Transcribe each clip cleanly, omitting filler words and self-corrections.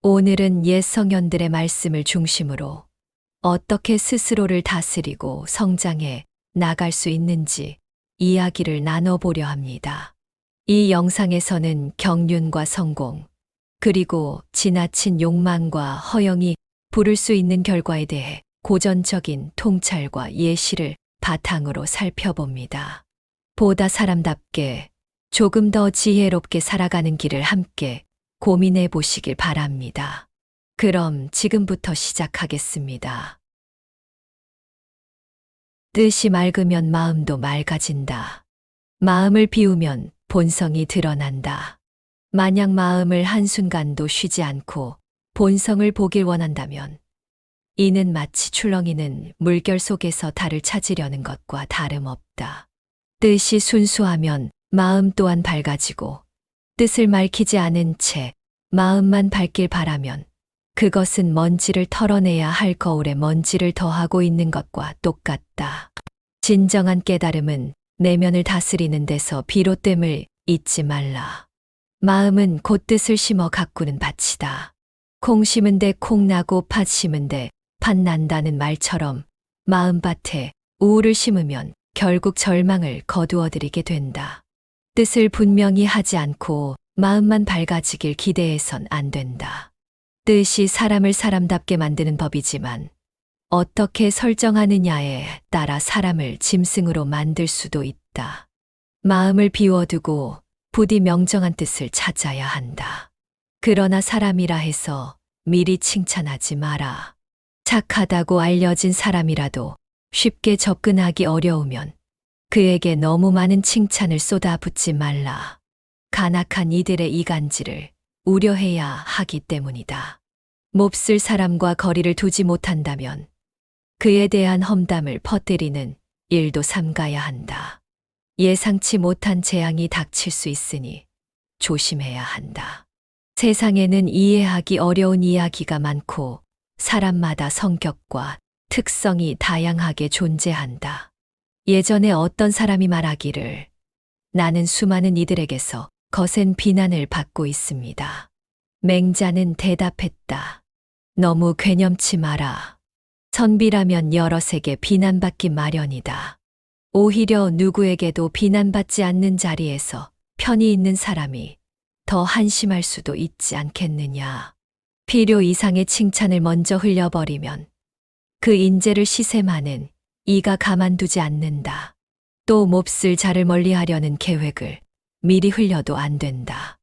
오늘은 옛 성현들의 말씀을 중심으로 어떻게 스스로를 다스리고 성장해 나갈 수 있는지 이야기를 나눠보려 합니다. 이 영상에서는 경륜과 성공, 그리고 지나친 욕망과 허영이 부를 수 있는 결과에 대해 고전적인 통찰과 예시를 바탕으로 살펴봅니다. 보다 사람답게 조금 더 지혜롭게 살아가는 길을 함께 고민해 보시길 바랍니다. 그럼 지금부터 시작하겠습니다. 뜻이 맑으면 마음도 맑아진다. 마음을 비우면 본성이 드러난다. 만약 마음을 한순간도 쉬지 않고 본성을 보길 원한다면 이는 마치 출렁이는 물결 속에서 달을 찾으려는 것과 다름없다. 뜻이 순수하면 마음 또한 밝아지고 뜻을 밝히지 않은 채 마음만 밝길 바라면 그것은 먼지를 털어내야 할 거울에 먼지를 더하고 있는 것과 똑같다. 진정한 깨달음은 내면을 다스리는 데서 비롯됨을 잊지 말라. 마음은 곧 뜻을 심어 가꾸는 밭이다. 콩 심은 데 콩 나고 팥 심은 데 팥 난다는 말처럼 마음밭에 우울을 심으면 결국 절망을 거두어들이게 된다. 뜻을 분명히 하지 않고 마음만 밝아지길 기대해선 안 된다. 뜻이 사람을 사람답게 만드는 법이지만 어떻게 설정하느냐에 따라 사람을 짐승으로 만들 수도 있다. 마음을 비워두고 부디 명정한 뜻을 찾아야 한다. 그러나 사람이라 해서 미리 칭찬하지 마라. 착하다고 알려진 사람이라도 쉽게 접근하기 어려우면 그에게 너무 많은 칭찬을 쏟아붓지 말라. 간악한 이들의 이간질을 우려해야 하기 때문이다. 몹쓸 사람과 거리를 두지 못한다면 그에 대한 험담을 퍼뜨리는 일도 삼가야 한다. 예상치 못한 재앙이 닥칠 수 있으니 조심해야 한다. 세상에는 이해하기 어려운 이야기가 많고 사람마다 성격과 특성이 다양하게 존재한다. 예전에 어떤 사람이 말하기를 나는 수많은 이들에게서 거센 비난을 받고 있습니다. 맹자는 대답했다. 너무 괴념치 마라. 선비라면 여럿에게 비난받기 마련이다. 오히려 누구에게도 비난받지 않는 자리에서 편히 있는 사람이 더 한심할 수도 있지 않겠느냐. 필요 이상의 칭찬을 먼저 흘려버리면 그 인재를 시샘하는 이가 가만두지 않는다. 또 몹쓸 자를 멀리하려는 계획을 미리 흘려도 안 된다.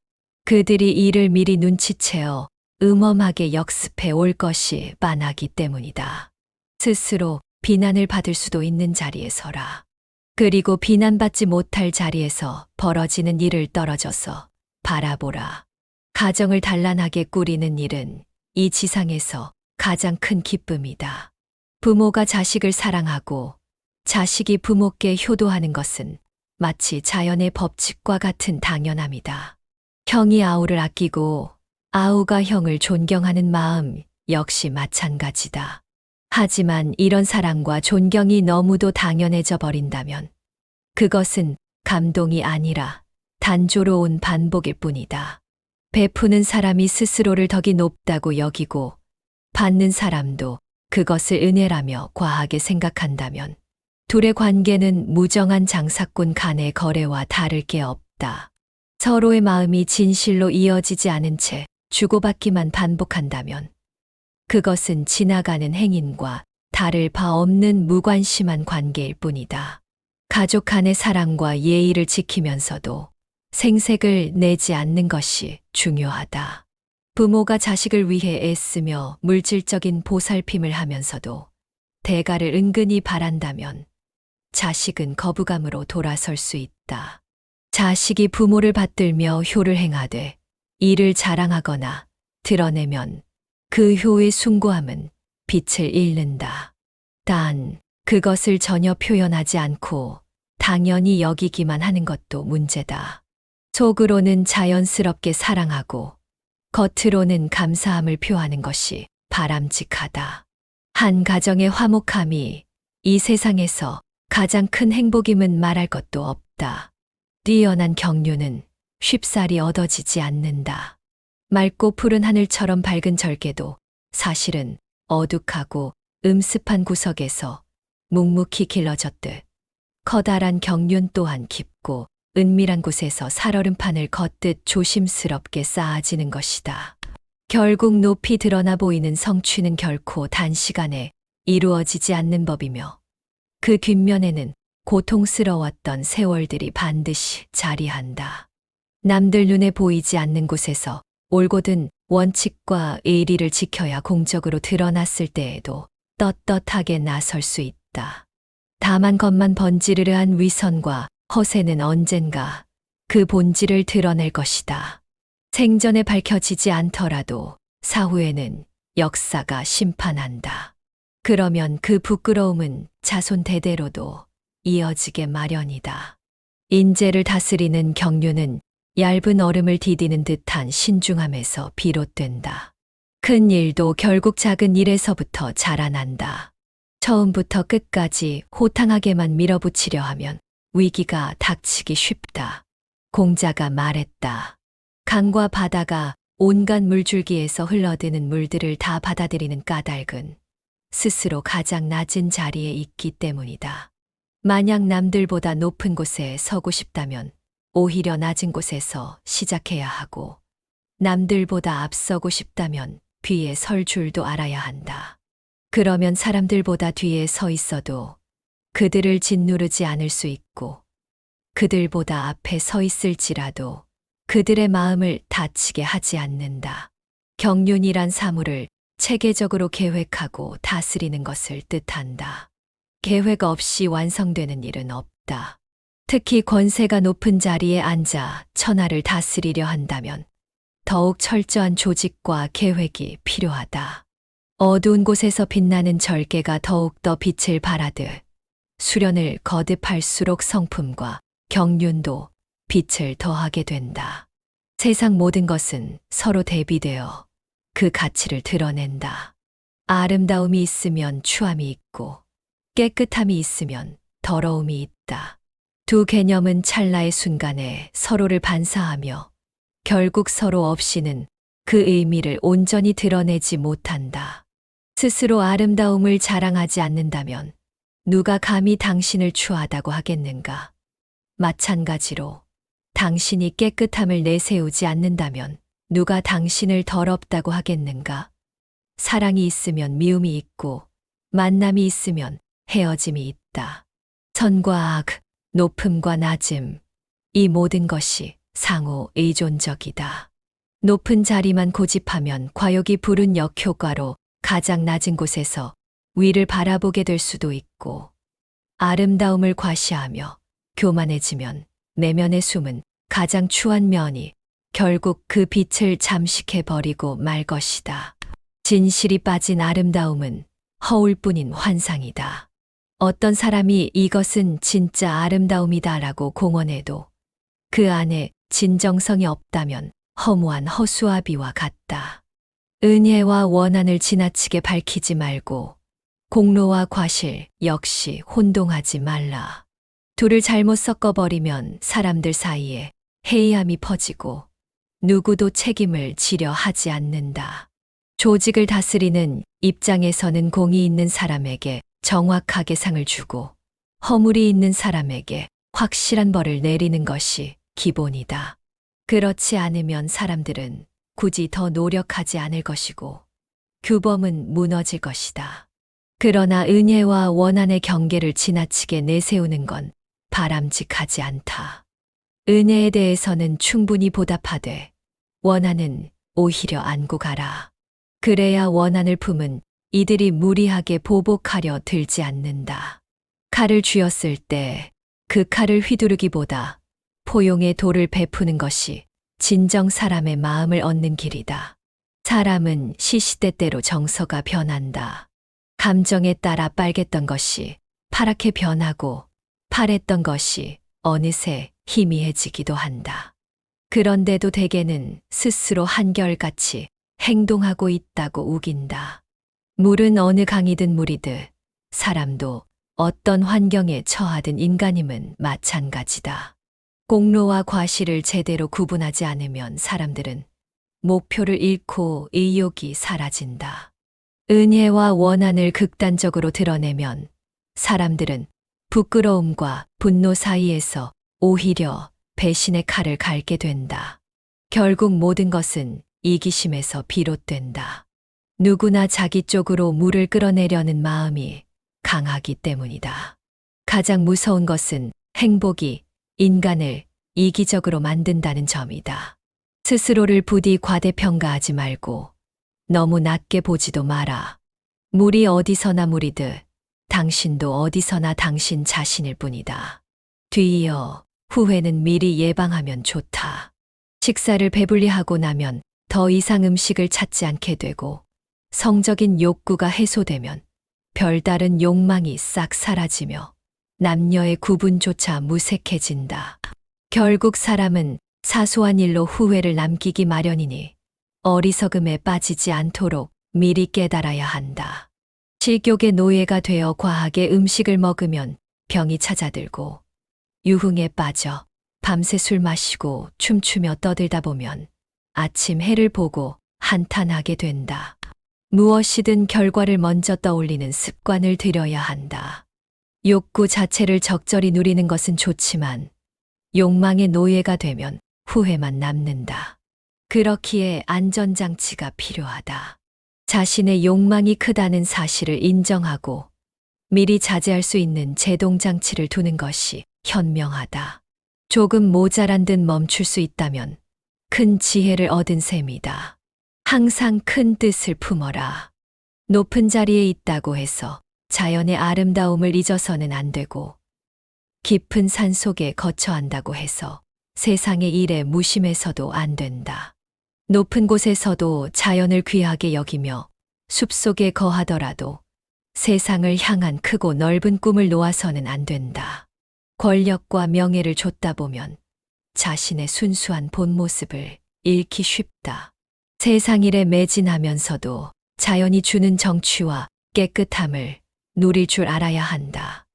그들이 이를 미리 눈치채어 음험하게 역습해 올 것이 빤하기 때문이다. 스스로 비난을 받을 수도 있는 자리에 서라. 그리고 비난받지 못할 자리에서 벌어지는 일을 떨어져서 바라보라. 가정을 단란하게 꾸리는 일은 이 지상에서 가장 큰 기쁨이다. 부모가 자식을 사랑하고 자식이 부모께 효도하는 것은 마치 자연의 법칙과 같은 당연함이다. 형이 아우를 아끼고 아우가 형을 존경하는 마음 역시 마찬가지다. 하지만 이런 사랑과 존경이 너무도 당연해져 버린다면 그것은 감동이 아니라 단조로운 반복일 뿐이다. 베푸는 사람이 스스로를 덕이 높다고 여기고 받는 사람도 그것을 은혜라며 과하게 생각한다면 둘의 관계는 무정한 장사꾼 간의 거래와 다를 게 없다. 서로의 마음이 진실로 이어지지 않은 채 주고받기만 반복한다면 그것은 지나가는 행인과 다를 바 없는 무관심한 관계일 뿐이다. 가족 간의 사랑과 예의를 지키면서도 생색을 내지 않는 것이 중요하다. 부모가 자식을 위해 애쓰며 물질적인 보살핌을 하면서도 대가를 은근히 바란다면 자식은 거부감으로 돌아설 수 있다. 자식이 부모를 받들며 효를 행하되 이를 자랑하거나 드러내면 그 효의 숭고함은 빛을 잃는다. 단 그것을 전혀 표현하지 않고 당연히 여기기만 하는 것도 문제다. 속으로는 자연스럽게 사랑하고 겉으로는 감사함을 표하는 것이 바람직하다. 한 가정의 화목함이 이 세상에서 가장 큰 행복임은 말할 것도 없다. 뛰어난 경륜은 쉽사리 얻어지지 않는다. 맑고 푸른 하늘처럼 밝은 절개도 사실은 어둑하고 음습한 구석에서 묵묵히 길러졌듯 커다란 경륜 또한 깊고 은밀한 곳에서 살얼음판을 걷듯 조심스럽게 쌓아지는 것이다. 결국 높이 드러나 보이는 성취는 결코 단시간에 이루어지지 않는 법이며 그 뒷면에는 고통스러웠던 세월들이 반드시 자리한다. 남들 눈에 보이지 않는 곳에서 올곧은 원칙과 의리를 지켜야 공적으로 드러났을 때에도 떳떳하게 나설 수 있다. 다만 겉만 번지르르한 위선과 허세는 언젠가 그 본질을 드러낼 것이다. 생전에 밝혀지지 않더라도 사후에는 역사가 심판한다. 그러면 그 부끄러움은 자손 대대로도 이어지게 마련이다. 인재를 다스리는 경륜은 얇은 얼음을 디디는 듯한 신중함에서 비롯된다. 큰 일도 결국 작은 일에서부터 자라난다. 처음부터 끝까지 호탕하게만 밀어붙이려 하면 위기가 닥치기 쉽다. 공자가 말했다. 강과 바다가 온갖 물줄기에서 흘러드는 물들을 다 받아들이는 까닭은 스스로 가장 낮은 자리에 있기 때문이다. 만약 남들보다 높은 곳에 서고 싶다면 오히려 낮은 곳에서 시작해야 하고 남들보다 앞서고 싶다면 뒤에 설 줄도 알아야 한다. 그러면 사람들보다 뒤에 서 있어도 그들을 짓누르지 않을 수 있고 그들보다 앞에 서 있을지라도 그들의 마음을 다치게 하지 않는다. 경륜이란 사물을 체계적으로 계획하고 다스리는 것을 뜻한다. 계획 없이 완성되는 일은 없다. 특히 권세가 높은 자리에 앉아 천하를 다스리려 한다면 더욱 철저한 조직과 계획이 필요하다. 어두운 곳에서 빛나는 절개가 더욱더 빛을 발하듯 수련을 거듭할수록 성품과 경륜도 빛을 더하게 된다. 세상 모든 것은 서로 대비되어 그 가치를 드러낸다. 아름다움이 있으면 추함이 있고 깨끗함이 있으면 더러움이 있다. 두 개념은 찰나의 순간에 서로를 반사하며 결국 서로 없이는 그 의미를 온전히 드러내지 못한다. 스스로 아름다움을 자랑하지 않는다면 누가 감히 당신을 추하다고 하겠는가? 마찬가지로 당신이 깨끗함을 내세우지 않는다면 누가 당신을 더럽다고 하겠는가? 사랑이 있으면 미움이 있고 만남이 있으면 헤어짐이 있다. 선과 악, 높음과 낮음, 이 모든 것이 상호 의존적이다. 높은 자리만 고집하면 과욕이 부른 역효과로 가장 낮은 곳에서 위를 바라보게 될 수도 있고 아름다움을 과시하며 교만해지면 내면에 숨은 가장 추한 면이 결국 그 빛을 잠식해버리고 말 것이다. 진실이 빠진 아름다움은 허울뿐인 환상이다. 어떤 사람이 이것은 진짜 아름다움이다라고 공언해도 그 안에 진정성이 없다면 허무한 허수아비와 같다. 은혜와 원한을 지나치게 밝히지 말고 공로와 과실 역시 혼동하지 말라. 둘을 잘못 섞어버리면 사람들 사이에 해이함이 퍼지고 누구도 책임을 지려 하지 않는다. 조직을 다스리는 입장에서는 공이 있는 사람에게 정확하게 상을 주고 허물이 있는 사람에게 확실한 벌을 내리는 것이 기본이다. 그렇지 않으면 사람들은 굳이 더 노력하지 않을 것이고 규범은 무너질 것이다. 그러나 은혜와 원한의 경계를 지나치게 내세우는 건 바람직하지 않다. 은혜에 대해서는 충분히 보답하되 원한은 오히려 안고 가라. 그래야 원한을 품은 이들이 무리하게 보복하려 들지 않는다. 칼을 쥐었을 때 그 칼을 휘두르기보다 포용의 도를 베푸는 것이 진정 사람의 마음을 얻는 길이다. 사람은 시시때때로 정서가 변한다. 감정에 따라 빨갰던 것이 파랗게 변하고 파랬던 것이 어느새 희미해지기도 한다. 그런데도 대개는 스스로 한결같이 행동하고 있다고 우긴다. 물은 어느 강이든 물이듯 사람도 어떤 환경에 처하든 인간임은 마찬가지다. 공로와 과실을 제대로 구분하지 않으면 사람들은 목표를 잃고 의욕이 사라진다. 은혜와 원한을 극단적으로 드러내면 사람들은 부끄러움과 분노 사이에서 오히려 배신의 칼을 갈게 된다. 결국 모든 것은 이기심에서 비롯된다. 누구나 자기 쪽으로 물을 끌어내려는 마음이 강하기 때문이다. 가장 무서운 것은 행복이 인간을 이기적으로 만든다는 점이다. 스스로를 부디 과대평가하지 말고 너무 낮게 보지도 마라. 물이 어디서나 물이듯 당신도 어디서나 당신 자신일 뿐이다. 뒤이어 후회는 미리 예방하면 좋다. 식사를 배불리 하고 나면 더 이상 음식을 찾지 않게 되고 성적인 욕구가 해소되면 별다른 욕망이 싹 사라지며 남녀의 구분조차 무색해진다. 결국 사람은 사소한 일로 후회를 남기기 마련이니 어리석음에 빠지지 않도록 미리 깨달아야 한다. 식욕의 노예가 되어 과하게 음식을 먹으면 병이 찾아들고 유흥에 빠져 밤새 술 마시고 춤추며 떠들다 보면 아침 해를 보고 한탄하게 된다. 무엇이든 결과를 먼저 떠올리는 습관을 들여야 한다. 욕구 자체를 적절히 누리는 것은 좋지만 욕망의 노예가 되면 후회만 남는다. 그렇기에 안전장치가 필요하다. 자신의 욕망이 크다는 사실을 인정하고 미리 자제할 수 있는 제동장치를 두는 것이 현명하다. 조금 모자란 듯 멈출 수 있다면 큰 지혜를 얻은 셈이다. 항상 큰 뜻을 품어라. 높은 자리에 있다고 해서 자연의 아름다움을 잊어서는 안 되고 깊은 산 속에 거처한다고 해서 세상의 일에 무심해서도 안 된다. 높은 곳에서도 자연을 귀하게 여기며 숲속에 거하더라도 세상을 향한 크고 넓은 꿈을 놓아서는 안 된다. 권력과 명예를 좇다 보면 자신의 순수한 본 모습을 잃기 쉽다. 세상 일에 매진하면서도 자연이 주는 정취와 깨끗함을 누릴 줄 알아야 한다.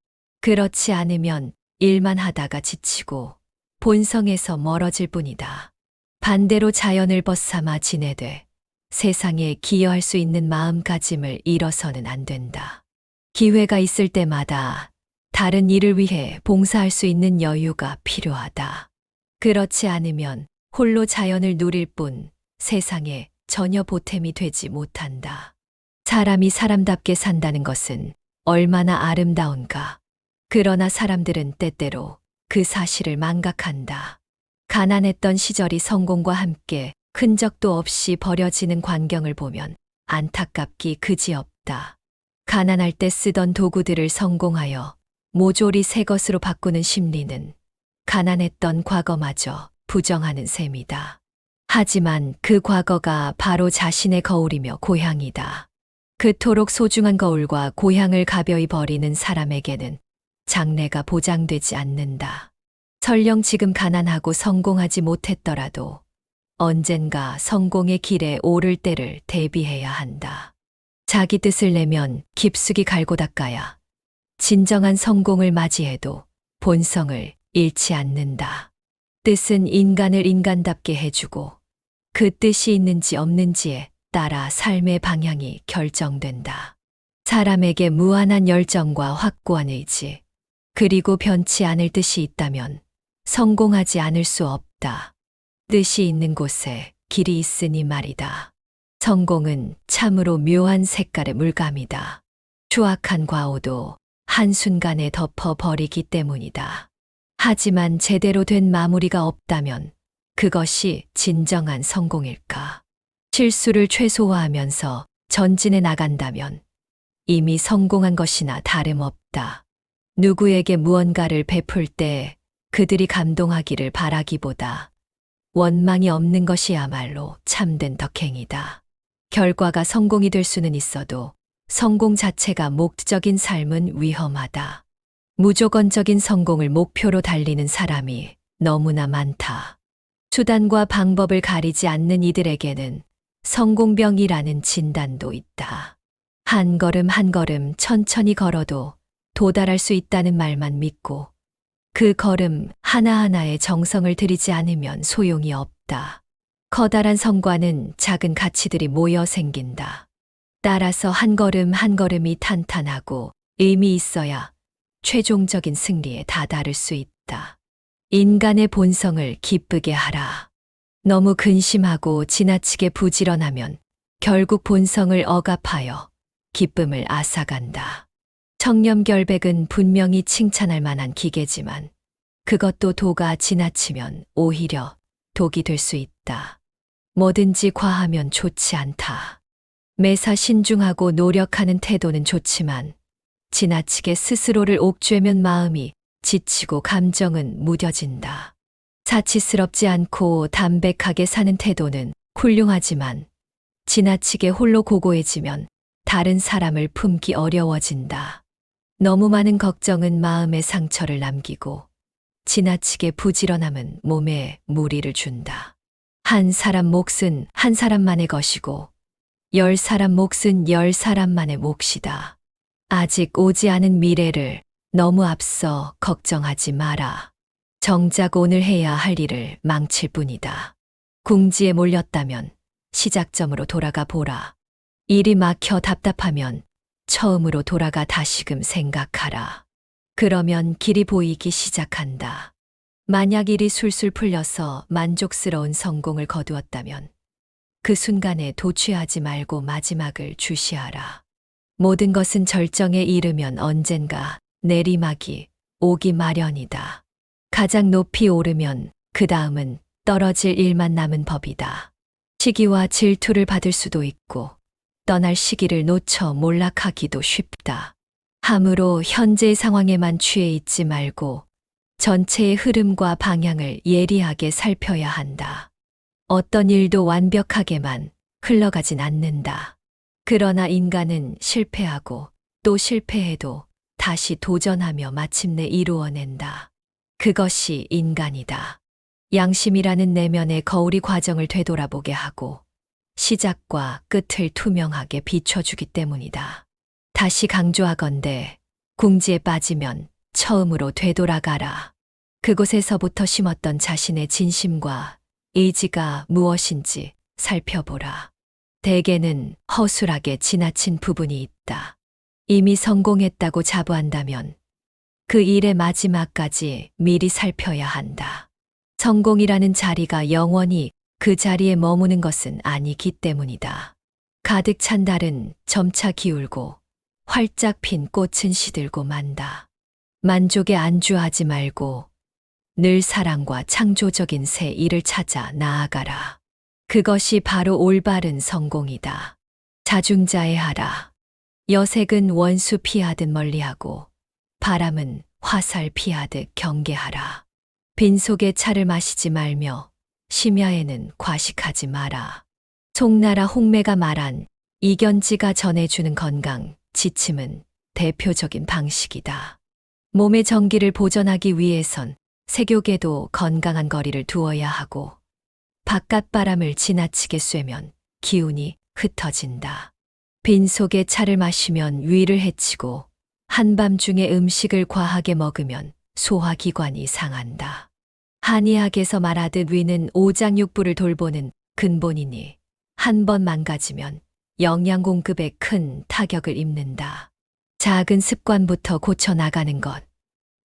그렇지 않으면 일만 하다가 지치고 본성에서 멀어질 뿐이다. 반대로 자연을 벗삼아 지내되 세상에 기여할 수 있는 마음가짐을 잃어서는 안 된다. 기회가 있을 때마다 다른 일을 위해 봉사할 수 있는 여유가 필요하다. 그렇지 않으면 홀로 자연을 누릴 뿐 세상에 전혀 보탬이 되지 못한다. 사람이 사람답게 산다는 것은 얼마나 아름다운가. 그러나 사람들은 때때로 그 사실을 망각한다. 가난했던 시절이 성공과 함께 흔적도 없이 버려지는 광경을 보면 안타깝기 그지없다. 가난할 때 쓰던 도구들을 성공하여 모조리 새 것으로 바꾸는 심리는 가난했던 과거마저 부정하는 셈이다. 하지만 그 과거가 바로 자신의 거울이며 고향이다. 그토록 소중한 거울과 고향을 가벼이 버리는 사람에게는 장래가 보장되지 않는다. 설령 지금 가난하고 성공하지 못했더라도 언젠가 성공의 길에 오를 때를 대비해야 한다. 자기 뜻을 내면 깊숙이 갈고 닦아야 진정한 성공을 맞이해도 본성을 잃지 않는다. 뜻은 인간을 인간답게 해주고 그 뜻이 있는지 없는지에 따라 삶의 방향이 결정된다. 사람에게 무한한 열정과 확고한 의지, 그리고 변치 않을 뜻이 있다면 성공하지 않을 수 없다. 뜻이 있는 곳에 길이 있으니 말이다. 성공은 참으로 묘한 색깔의 물감이다. 추악한 과오도 한순간에 덮어버리기 때문이다. 하지만 제대로 된 마무리가 없다면 그것이 진정한 성공일까? 실수를 최소화하면서 전진해 나간다면 이미 성공한 것이나 다름없다. 누구에게 무언가를 베풀 때 그들이 감동하기를 바라기보다 원망이 없는 것이야말로 참된 덕행이다. 결과가 성공이 될 수는 있어도 성공 자체가 목적인 삶은 위험하다. 무조건적인 성공을 목표로 달리는 사람이 너무나 많다. 수단과 방법을 가리지 않는 이들에게는 성공병이라는 진단도 있다. 한 걸음 한 걸음 천천히 걸어도 도달할 수 있다는 말만 믿고 그 걸음 하나하나에 정성을 들이지 않으면 소용이 없다. 커다란 성과는 작은 가치들이 모여 생긴다. 따라서 한 걸음 한 걸음이 탄탄하고 의미 있어야 최종적인 승리에 다다를 수 있다. 인간의 본성을 기쁘게 하라. 너무 근심하고 지나치게 부지런하면 결국 본성을 억압하여 기쁨을 앗아간다. 청렴결백은 분명히 칭찬할 만한 기계지만 그것도 도가 지나치면 오히려 독이 될 수 있다. 뭐든지 과하면 좋지 않다. 매사 신중하고 노력하는 태도는 좋지만 지나치게 스스로를 옥죄면 마음이 지치고 감정은 무뎌진다. 사치스럽지 않고 담백하게 사는 태도는 훌륭하지만 지나치게 홀로 고고해지면 다른 사람을 품기 어려워진다. 너무 많은 걱정은 마음에 상처를 남기고 지나치게 부지런함은 몸에 무리를 준다. 한 사람 몫은 한 사람만의 것이고 10사람 몫은 10사람만의 몫이다. 아직 오지 않은 미래를 너무 앞서 걱정하지 마라. 정작 오늘 해야 할 일을 망칠 뿐이다. 궁지에 몰렸다면 시작점으로 돌아가 보라. 일이 막혀 답답하면 처음으로 돌아가 다시금 생각하라. 그러면 길이 보이기 시작한다. 만약 일이 술술 풀려서 만족스러운 성공을 거두었다면 그 순간에 도취하지 말고 마지막을 주시하라. 모든 것은 절정에 이르면 언젠가 내리막이 오기 마련이다. 가장 높이 오르면 그 다음은 떨어질 일만 남은 법이다. 시기와 질투를 받을 수도 있고 떠날 시기를 놓쳐 몰락하기도 쉽다. 함으로 현재의 상황에만 취해 있지 말고 전체의 흐름과 방향을 예리하게 살펴야 한다. 어떤 일도 완벽하게만 흘러가진 않는다. 그러나 인간은 실패하고 또 실패해도 다시 도전하며 마침내 이루어낸다. 그것이 인간이다. 양심이라는 내면의 거울이 과정을 되돌아보게 하고 시작과 끝을 투명하게 비춰주기 때문이다. 다시 강조하건대 궁지에 빠지면 처음으로 되돌아가라. 그곳에서부터 심었던 자신의 진심과 의지가 무엇인지 살펴보라. 대개는 허술하게 지나친 부분이 있다. 이미 성공했다고 자부한다면 그 일의 마지막까지 미리 살펴야 한다. 성공이라는 자리가 영원히 그 자리에 머무는 것은 아니기 때문이다. 가득 찬 달은 점차 기울고 활짝 핀 꽃은 시들고 만다. 만족에 안주하지 말고 늘 사랑과 창조적인 새 일을 찾아 나아가라. 그것이 바로 올바른 성공이다. 자중자애하라. 여색은 원수 피하듯 멀리하고 바람은 화살 피하듯 경계하라. 빈속에 차를 마시지 말며 심야에는 과식하지 마라. 송나라 홍매가 말한 이견지가 전해주는 건강, 지침은 대표적인 방식이다. 몸의 정기를 보존하기 위해선 색욕에도 건강한 거리를 두어야 하고 바깥바람을 지나치게 쐬면 기운이 흩어진다. 빈속에 차를 마시면 위를 해치고 한밤중에 음식을 과하게 먹으면 소화기관이 상한다. 한의학에서 말하듯 위는 오장육부를 돌보는 근본이니 한 번 망가지면 영양 공급에 큰 타격을 입는다. 작은 습관부터 고쳐나가는 것,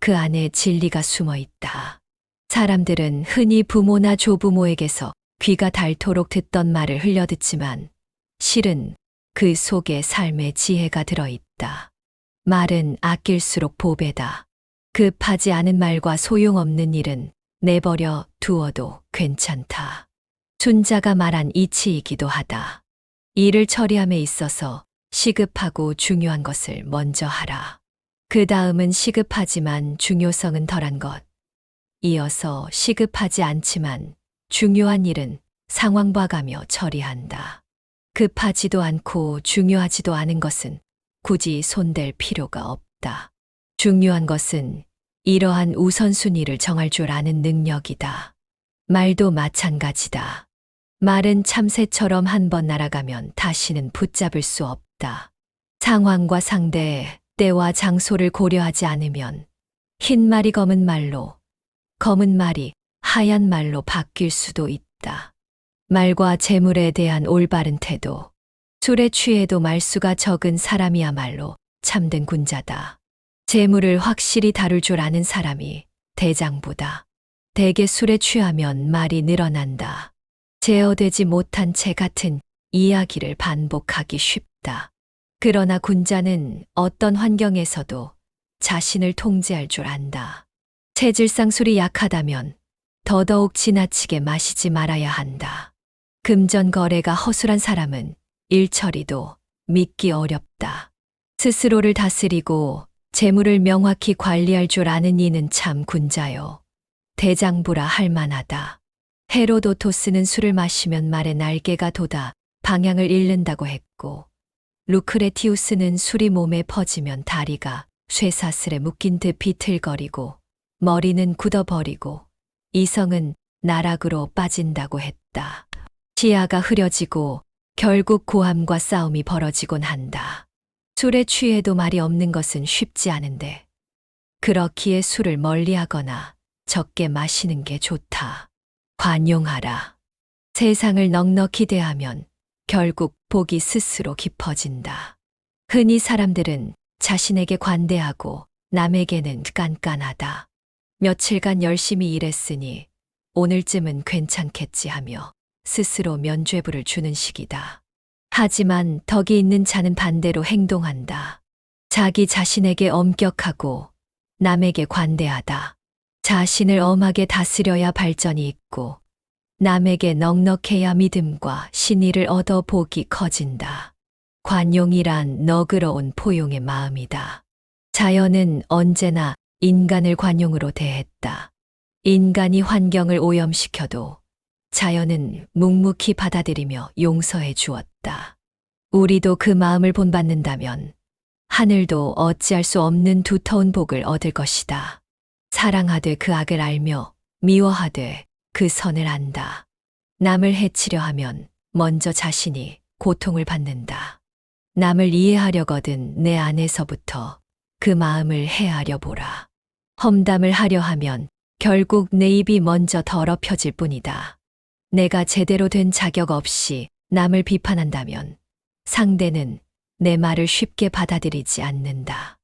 그 안에 진리가 숨어 있다. 사람들은 흔히 부모나 조부모에게서 귀가 닳도록 듣던 말을 흘려듣지만 실은 그 속에 삶의 지혜가 들어있다. 말은 아낄수록 보배다. 급하지 않은 말과 소용없는 일은 내버려 두어도 괜찮다. 순자가 말한 이치이기도 하다. 일을 처리함에 있어서 시급하고 중요한 것을 먼저 하라. 그 다음은 시급하지만 중요성은 덜한 것. 이어서 시급하지 않지만 중요한 일은 상황 봐가며 처리한다. 급하지도 않고 중요하지도 않은 것은 굳이 손댈 필요가 없다. 중요한 것은 이러한 우선순위를 정할 줄 아는 능력이다. 말도 마찬가지다. 말은 참새처럼 한 번 날아가면 다시는 붙잡을 수 없다. 상황과 상대, 때와 장소를 고려하지 않으면 흰 말이 검은 말로, 검은 말이 하얀 말로 바뀔 수도 있다. 말과 재물에 대한 올바른 태도. 술에 취해도 말수가 적은 사람이야말로 참된 군자다. 재물을 확실히 다룰 줄 아는 사람이 대장부다. 대개 술에 취하면 말이 늘어난다. 제어되지 못한 채 같은 이야기를 반복하기 쉽다. 그러나 군자는 어떤 환경에서도 자신을 통제할 줄 안다. 체질상 술이 약하다면 더더욱 지나치게 마시지 말아야 한다. 금전 거래가 허술한 사람은 일처리도 믿기 어렵다. 스스로를 다스리고 재물을 명확히 관리할 줄 아는 이는 참 군자요. 대장부라 할 만하다. 헤로도토스는 술을 마시면 말의 날개가 돋아 방향을 잃는다고 했고, 루크레티우스는 술이 몸에 퍼지면 다리가 쇠사슬에 묶인 듯 비틀거리고 머리는 굳어버리고 이성은 나락으로 빠진다고 했다. 시야가 흐려지고 결국 고함과 싸움이 벌어지곤 한다. 술에 취해도 말이 없는 것은 쉽지 않은데 그렇기에 술을 멀리하거나 적게 마시는 게 좋다. 관용하라. 세상을 넉넉히 대하면 결국 복이 스스로 깊어진다. 흔히 사람들은 자신에게 관대하고 남에게는 깐깐하다. 며칠간 열심히 일했으니 오늘쯤은 괜찮겠지 하며 스스로 면죄부를 주는 시기다. 하지만 덕이 있는 자는 반대로 행동한다. 자기 자신에게 엄격하고 남에게 관대하다. 자신을 엄하게 다스려야 발전이 있고 남에게 넉넉해야 믿음과 신의를 얻어 복이 커진다. 관용이란 너그러운 포용의 마음이다. 자연은 언제나 인간을 관용으로 대했다. 인간이 환경을 오염시켜도 자연은 묵묵히 받아들이며 용서해 주었다. 우리도 그 마음을 본받는다면 하늘도 어찌할 수 없는 두터운 복을 얻을 것이다. 사랑하되 그 악을 알며 미워하되 그 선을 안다. 남을 해치려 하면 먼저 자신이 고통을 받는다. 남을 이해하려거든 내 안에서부터 그 마음을 헤아려 보라. 험담을 하려 하면 결국 내 입이 먼저 더럽혀질 뿐이다. 내가 제대로 된 자격 없이 남을 비판한다면 상대는 내 말을 쉽게 받아들이지 않는다.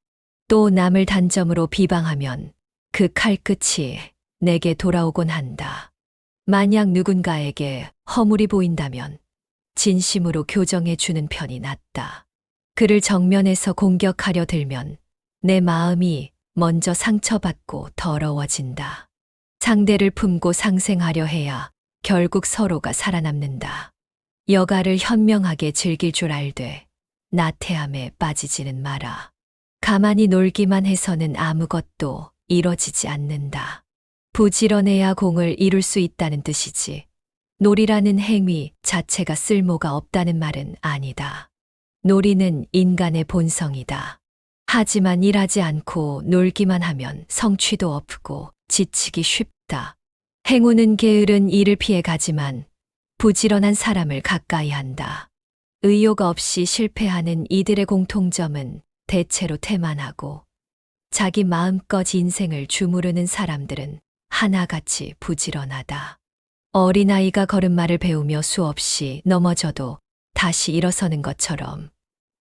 또 남을 단점으로 비방하면 그 칼끝이 내게 돌아오곤 한다. 만약 누군가에게 허물이 보인다면 진심으로 교정해 주는 편이 낫다. 그를 정면에서 공격하려 들면 내 마음이 먼저 상처받고 더러워진다. 상대를 품고 상생하려 해야 결국 서로가 살아남는다. 여가를 현명하게 즐길 줄 알되 나태함에 빠지지는 마라. 가만히 놀기만 해서는 아무것도 이뤄지지 않는다. 부지런해야 공을 이룰 수 있다는 뜻이지. 놀이라는 행위 자체가 쓸모가 없다는 말은 아니다. 놀이는 인간의 본성이다. 하지만 일하지 않고 놀기만 하면 성취도 없고 지치기 쉽다. 행운은 게으른 일을 피해 가지만 부지런한 사람을 가까이 한다. 의욕 없이 실패하는 이들의 공통점은 대체로 태만하고 자기 마음껏 인생을 주무르는 사람들은 하나같이 부지런하다. 어린아이가 걸음마를 배우며 수없이 넘어져도 다시 일어서는 것처럼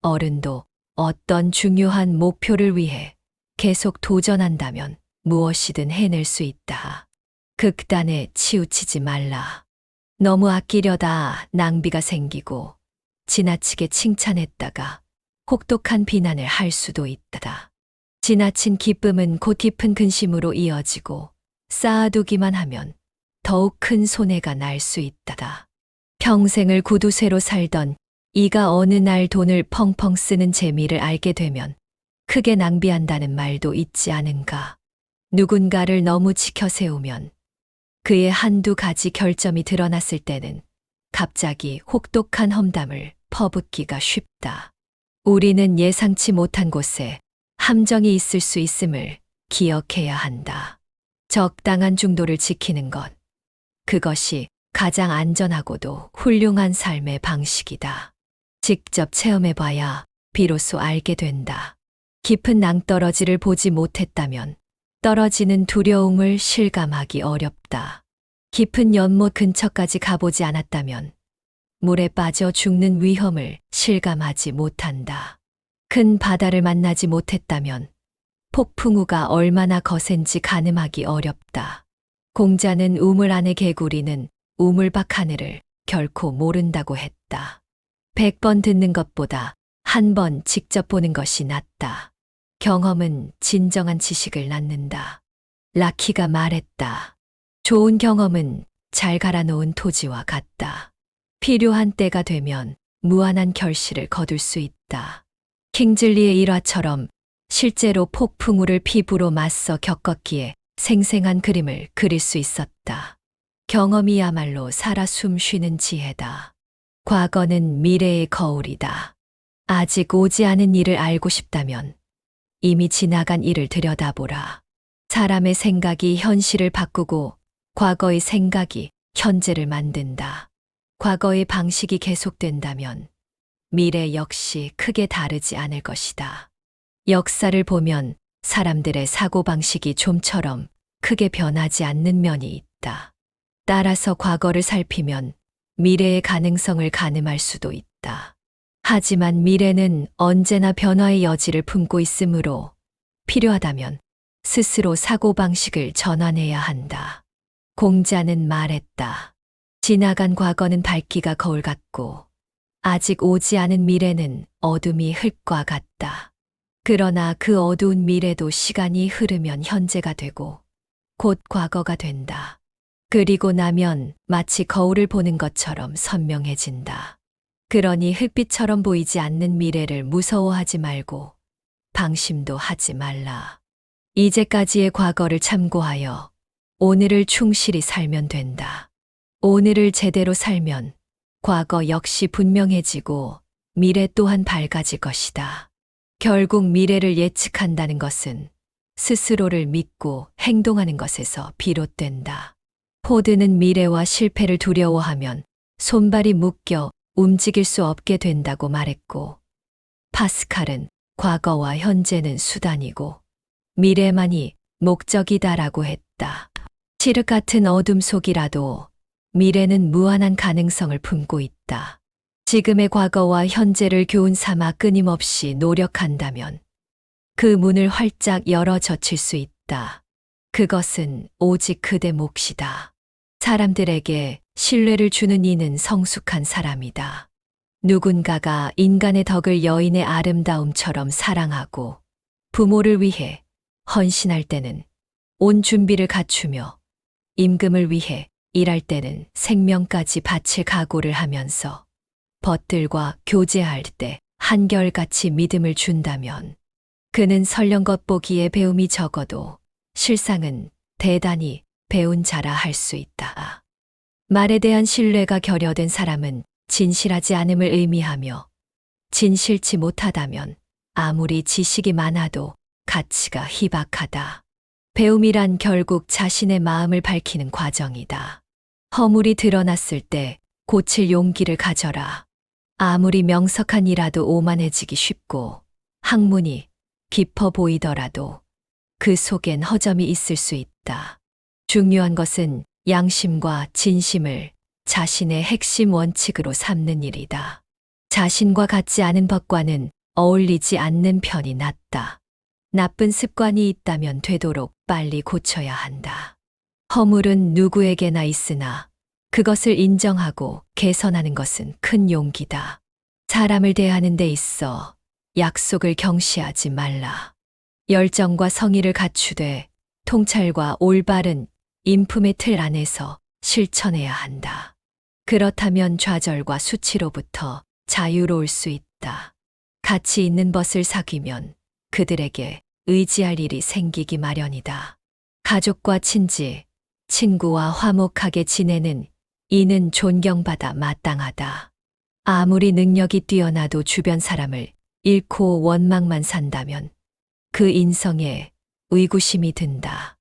어른도 어떤 중요한 목표를 위해 계속 도전한다면 무엇이든 해낼 수 있다. 극단에 치우치지 말라. 너무 아끼려다 낭비가 생기고 지나치게 칭찬했다가 혹독한 비난을 할 수도 있다. 지나친 기쁨은 곧 깊은 근심으로 이어지고 쌓아두기만 하면 더욱 큰 손해가 날 수 있다. 평생을 구두쇠로 살던 이가 어느 날 돈을 펑펑 쓰는 재미를 알게 되면 크게 낭비한다는 말도 있지 않은가. 누군가를 너무 지켜세우면 그의 한두 가지 결점이 드러났을 때는 갑자기 혹독한 험담을 퍼붓기가 쉽다. 우리는 예상치 못한 곳에 함정이 있을 수 있음을 기억해야 한다. 적당한 중도를 지키는 것. 그것이 가장 안전하고도 훌륭한 삶의 방식이다. 직접 체험해봐야 비로소 알게 된다. 깊은 낭떠러지를 보지 못했다면 떨어지는 두려움을 실감하기 어렵다. 깊은 연못 근처까지 가보지 않았다면 물에 빠져 죽는 위험을 실감하지 못한다. 큰 바다를 만나지 못했다면 폭풍우가 얼마나 거센지 가늠하기 어렵다. 공자는 우물 안의 개구리는 우물 밖 하늘을 결코 모른다고 했다. 100번 듣는 것보다 한 번 직접 보는 것이 낫다. 경험은 진정한 지식을 낳는다. 라키가 말했다. 좋은 경험은 잘 갈아놓은 토지와 같다. 필요한 때가 되면 무한한 결실을 거둘 수 있다. 킹즐리의 일화처럼 실제로 폭풍우를 피부로 맞서 겪었기에 생생한 그림을 그릴 수 있었다. 경험이야말로 살아 숨쉬는 지혜다. 과거는 미래의 거울이다. 아직 오지 않은 일을 알고 싶다면 이미 지나간 일을 들여다보라. 사람의 생각이 현실을 바꾸고 과거의 생각이 현재를 만든다. 과거의 방식이 계속된다면 미래 역시 크게 다르지 않을 것이다. 역사를 보면 사람들의 사고방식이 좀처럼 크게 변하지 않는 면이 있다. 따라서 과거를 살피면 미래의 가능성을 가늠할 수도 있다. 하지만 미래는 언제나 변화의 여지를 품고 있으므로 필요하다면 스스로 사고방식을 전환해야 한다. 공자는 말했다. 지나간 과거는 밝기가 거울 같고 아직 오지 않은 미래는 어둠이 흙과 같다. 그러나 그 어두운 미래도 시간이 흐르면 현재가 되고 곧 과거가 된다. 그리고 나면 마치 거울을 보는 것처럼 선명해진다. 그러니 흙빛처럼 보이지 않는 미래를 무서워하지 말고 방심도 하지 말라. 이제까지의 과거를 참고하여 오늘을 충실히 살면 된다. 오늘을 제대로 살면 과거 역시 분명해지고 미래 또한 밝아질 것이다. 결국 미래를 예측한다는 것은 스스로를 믿고 행동하는 것에서 비롯된다. 포드는 미래와 실패를 두려워하면 손발이 묶여 움직일 수 없게 된다고 말했고, 파스칼은 과거와 현재는 수단이고 미래만이 목적이다라고 했다. 칠흑 같은 어둠 속이라도 미래는 무한한 가능성을 품고 있다. 지금의 과거와 현재를 교훈 삼아 끊임없이 노력한다면 그 문을 활짝 열어 젖힐 수 있다. 그것은 오직 그대 몫이다. 사람들에게 신뢰를 주는 이는 성숙한 사람이다. 누군가가 인간의 덕을 여인의 아름다움처럼 사랑하고 부모를 위해 헌신할 때는 온 준비를 갖추며 임금을 위해 일할 때는 생명까지 바칠 각오를 하면서 벗들과 교제할 때 한결같이 믿음을 준다면 그는 설령 겉보기에 배움이 적어도 실상은 대단히 배운 자라 할 수 있다. 말에 대한 신뢰가 결여된 사람은 진실하지 않음을 의미하며 진실치 못하다면 아무리 지식이 많아도 가치가 희박하다. 배움이란 결국 자신의 마음을 밝히는 과정이다. 허물이 드러났을 때 고칠 용기를 가져라. 아무리 명석한 이라도 오만해지기 쉽고 학문이 깊어 보이더라도 그 속엔 허점이 있을 수 있다. 중요한 것은 양심과 진심을 자신의 핵심 원칙으로 삼는 일이다. 자신과 같지 않은 법과는 어울리지 않는 편이 낫다. 나쁜 습관이 있다면 되도록 빨리 고쳐야 한다. 허물은 누구에게나 있으나 그것을 인정하고 개선하는 것은 큰 용기다. 사람을 대하는 데 있어 약속을 경시하지 말라. 열정과 성의를 갖추되 통찰과 올바른 인품의 틀 안에서 실천해야 한다. 그렇다면 좌절과 수치로부터 자유로울 수 있다. 가치 있는 벗을 사귀면 그들에게 의지할 일이 생기기 마련이다. 가족과 친지, 친구와 화목하게 지내는 이는 존경받아 마땅하다. 아무리 능력이 뛰어나도 주변 사람을 잃고 원망만 산다면 그 인성에 의구심이 든다.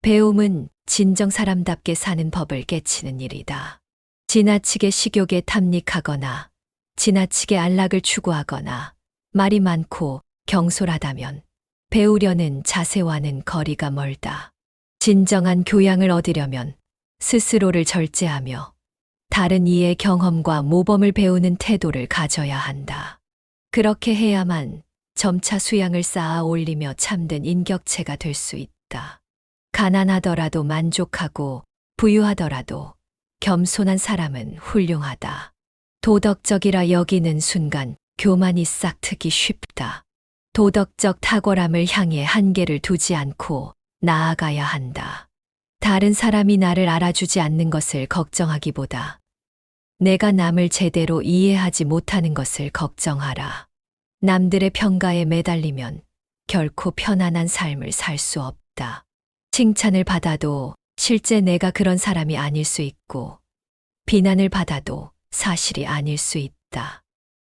배움은 진정 사람답게 사는 법을 깨치는 일이다. 지나치게 식욕에 탐닉하거나 지나치게 안락을 추구하거나 말이 많고 경솔하다면 배우려는 자세와는 거리가 멀다. 진정한 교양을 얻으려면 스스로를 절제하며 다른 이의 경험과 모범을 배우는 태도를 가져야 한다. 그렇게 해야만 점차 수양을 쌓아 올리며 참된 인격체가 될 수 있다. 가난하더라도 만족하고 부유하더라도 겸손한 사람은 훌륭하다. 도덕적이라 여기는 순간 교만이 싹트기 쉽다. 도덕적 탁월함을 향해 한계를 두지 않고 나아가야 한다. 다른 사람이 나를 알아주지 않는 것을 걱정하기보다 내가 남을 제대로 이해하지 못하는 것을 걱정하라. 남들의 평가에 매달리면 결코 편안한 삶을 살 수 없다. 칭찬을 받아도 실제 내가 그런 사람이 아닐 수 있고, 비난을 받아도 사실이 아닐 수 있다.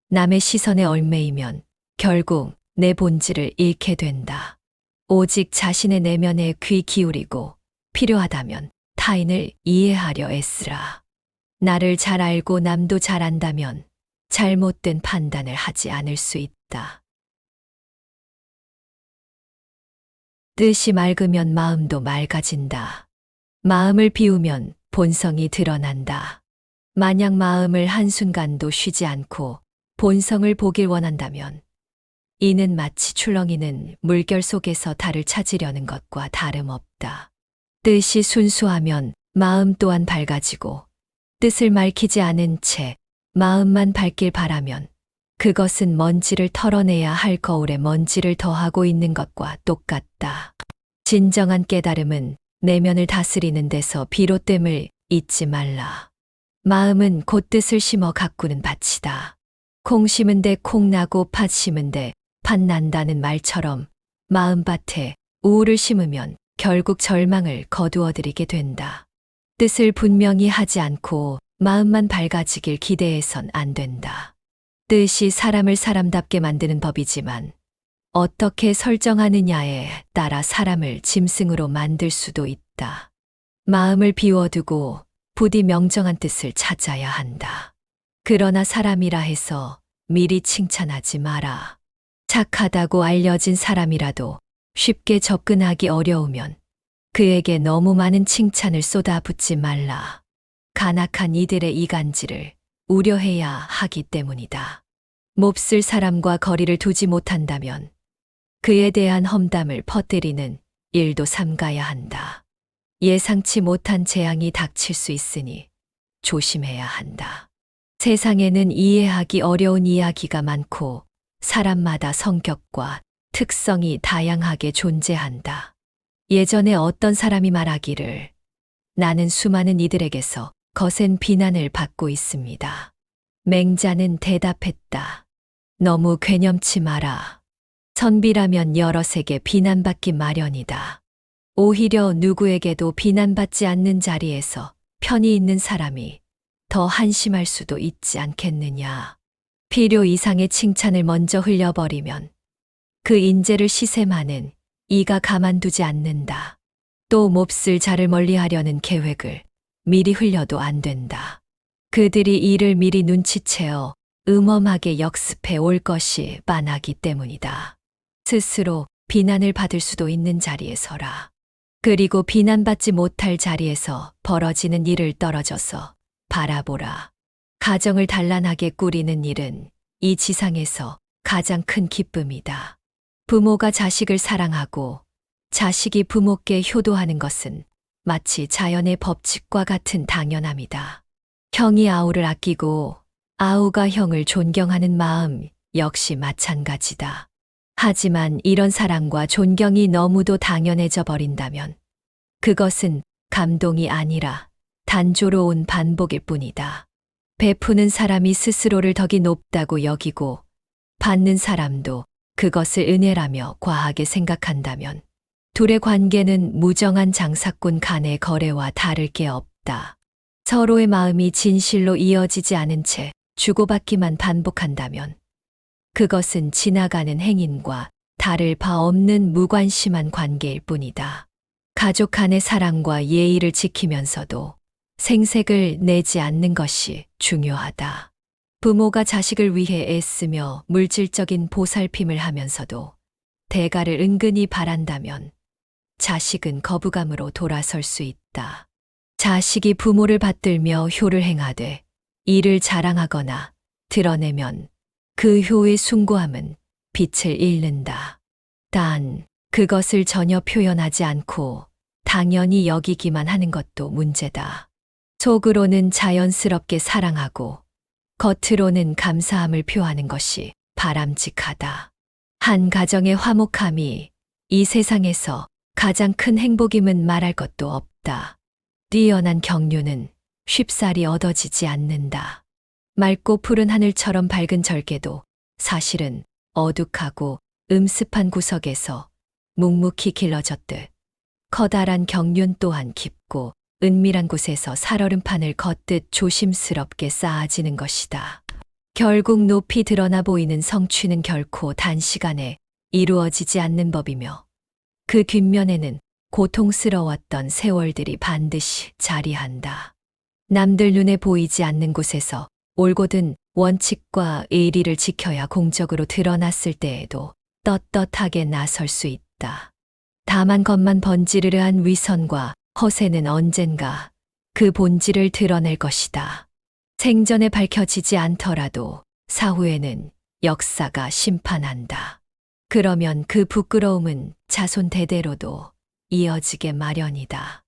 남의 시선에 얽매이면 결국 내 본질을 잃게 된다. 오직 자신의 내면에 귀 기울이고 필요하다면 타인을 이해하려 애쓰라. 나를 잘 알고 남도 잘 안다면 잘못된 판단을 하지 않을 수 있다. 뜻이 맑으면 마음도 맑아진다. 마음을 비우면 본성이 드러난다. 만약 마음을 한순간도 쉬지 않고 본성을 보길 원한다면 이는 마치 출렁이는 물결 속에서 달을 찾으려는 것과 다름없다. 뜻이 순수하면 마음 또한 밝아지고 뜻을 밝히지 않은 채 마음만 밝길 바라면 그것은 먼지를 털어내야 할 거울에 먼지를 더하고 있는 것과 똑같다. 진정한 깨달음은 내면을 다스리는 데서 비롯됨을 잊지 말라. 마음은 곧 뜻을 심어 가꾸는 밭이다. 콩 심은 데 콩 나고 팥 심은 데 팥 난다는 말처럼 마음밭에 우울을 심으면 결국 절망을 거두어들이게 된다. 뜻을 분명히 하지 않고 마음만 밝아지길 기대해선 안 된다. 뜻이 사람을 사람답게 만드는 법이지만 어떻게 설정하느냐에 따라 사람을 짐승으로 만들 수도 있다. 마음을 비워두고 부디 명정한 뜻을 찾아야 한다. 그러나 사람이라 해서 미리 칭찬하지 마라. 착하다고 알려진 사람이라도 쉽게 접근하기 어려우면 그에게 너무 많은 칭찬을 쏟아붓지 말라. 간악한 이들의 이간질을 우려해야 하기 때문이다. 몹쓸 사람과 거리를 두지 못한다면 그에 대한 험담을 퍼뜨리는 일도 삼가야 한다. 예상치 못한 재앙이 닥칠 수 있으니 조심해야 한다. 세상에는 이해하기 어려운 이야기가 많고 사람마다 성격과 특성이 다양하게 존재한다. 예전에 어떤 사람이 말하기를 나는 수많은 이들에게서 거센 비난을 받고 있습니다. 맹자는 대답했다. 너무 괴념치 마라. 선비라면 여럿에게 비난받기 마련이다. 오히려 누구에게도 비난받지 않는 자리에서 편히 있는 사람이 더 한심할 수도 있지 않겠느냐. 필요 이상의 칭찬을 먼저 흘려버리면 그 인재를 시샘하는 이가 가만두지 않는다. 또 몹쓸 자를 멀리하려는 계획을 미리 흘려도 안 된다. 그들이 이를 미리 눈치채어 음험하게 역습해 올 것이 빤하기 때문이다. 스스로 비난을 받을 수도 있는 자리에 서라. 그리고 비난받지 못할 자리에서 벌어지는 일을 떨어져서 바라보라. 가정을 단란하게 꾸리는 일은 이 지상에서 가장 큰 기쁨이다. 부모가 자식을 사랑하고 자식이 부모께 효도하는 것은 마치 자연의 법칙과 같은 당연함이다. 형이 아우를 아끼고 아우가 형을 존경하는 마음 역시 마찬가지다. 하지만 이런 사랑과 존경이 너무도 당연해져 버린다면 그것은 감동이 아니라 단조로운 반복일 뿐이다. 베푸는 사람이 스스로를 덕이 높다고 여기고 받는 사람도 그것을 은혜라며 과하게 생각한다면 둘의 관계는 무정한 장사꾼 간의 거래와 다를 게 없다. 서로의 마음이 진실로 이어지지 않은 채 주고받기만 반복한다면 그것은 지나가는 행인과 다를 바 없는 무관심한 관계일 뿐이다. 가족 간의 사랑과 예의를 지키면서도 생색을 내지 않는 것이 중요하다. 부모가 자식을 위해 애쓰며 물질적인 보살핌을 하면서도 대가를 은근히 바란다면 자식은 거부감으로 돌아설 수 있다. 자식이 부모를 받들며 효를 행하되 이를 자랑하거나 드러내면 그 효의 숭고함은 빛을 잃는다. 단 그것을 전혀 표현하지 않고 당연히 여기기만 하는 것도 문제다. 속으로는 자연스럽게 사랑하고 겉으로는 감사함을 표하는 것이 바람직하다. 한 가정의 화목함이 이 세상에서 가장 큰 행복임은 말할 것도 없다. 뛰어난 경륜은 쉽사리 얻어지지 않는다. 맑고 푸른 하늘처럼 밝은 절개도 사실은 어둑하고 음습한 구석에서 묵묵히 길러졌듯 커다란 경륜 또한 깊고 은밀한 곳에서 살얼음판을 걷듯 조심스럽게 쌓아지는 것이다. 결국 높이 드러나 보이는 성취는 결코 단시간에 이루어지지 않는 법이며 그 뒷면에는 고통스러웠던 세월들이 반드시 자리한다. 남들 눈에 보이지 않는 곳에서 올곧은 원칙과 의리를 지켜야 공적으로 드러났을 때에도 떳떳하게 나설 수 있다. 다만 겉만 번지르르한 위선과 허세는 언젠가 그 본질을 드러낼 것이다. 생전에 밝혀지지 않더라도 사후에는 역사가 심판한다. 그러면 그 부끄러움은 자손 대대로도 이어지게 마련이다.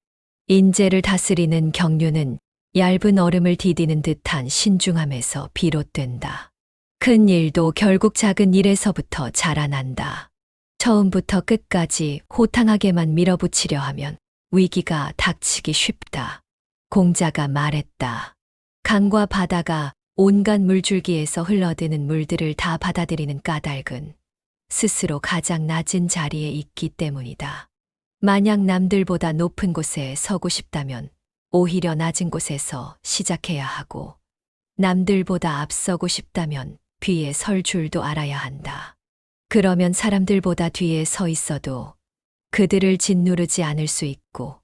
인재를 다스리는 경륜은 얇은 얼음을 디디는 듯한 신중함에서 비롯된다. 큰 일도 결국 작은 일에서부터 자라난다. 처음부터 끝까지 호탕하게만 밀어붙이려 하면 위기가 닥치기 쉽다. 공자가 말했다. 강과 바다가 온갖 물줄기에서 흘러드는 물들을 다 받아들이는 까닭은 스스로 가장 낮은 자리에 있기 때문이다. 만약 남들보다 높은 곳에 서고 싶다면 오히려 낮은 곳에서 시작해야 하고 남들보다 앞서고 싶다면 뒤에 설 줄도 알아야 한다. 그러면 사람들보다 뒤에 서 있어도 그들을 짓누르지 않을 수 있고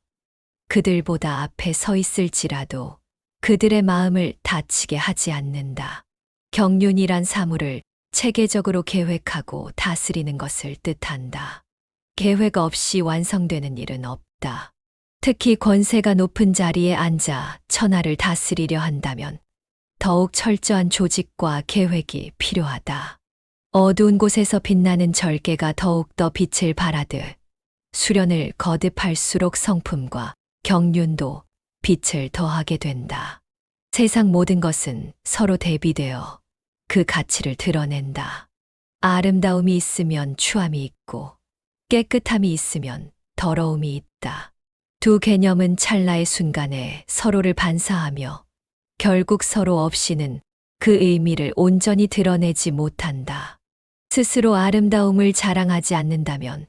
그들보다 앞에 서 있을지라도 그들의 마음을 다치게 하지 않는다. 경륜이란 사물을 체계적으로 계획하고 다스리는 것을 뜻한다. 계획 없이 완성되는 일은 없다. 특히 권세가 높은 자리에 앉아 천하를 다스리려 한다면 더욱 철저한 조직과 계획이 필요하다. 어두운 곳에서 빛나는 절개가 더욱더 빛을 발하듯 수련을 거듭할수록 성품과 경륜도 빛을 더하게 된다. 세상 모든 것은 서로 대비되어 그 가치를 드러낸다. 아름다움이 있으면 추함이 있고 깨끗함이 있으면 더러움이 있다. 두 개념은 찰나의 순간에 서로를 반사하며 결국 서로 없이는 그 의미를 온전히 드러내지 못한다. 스스로 아름다움을 자랑하지 않는다면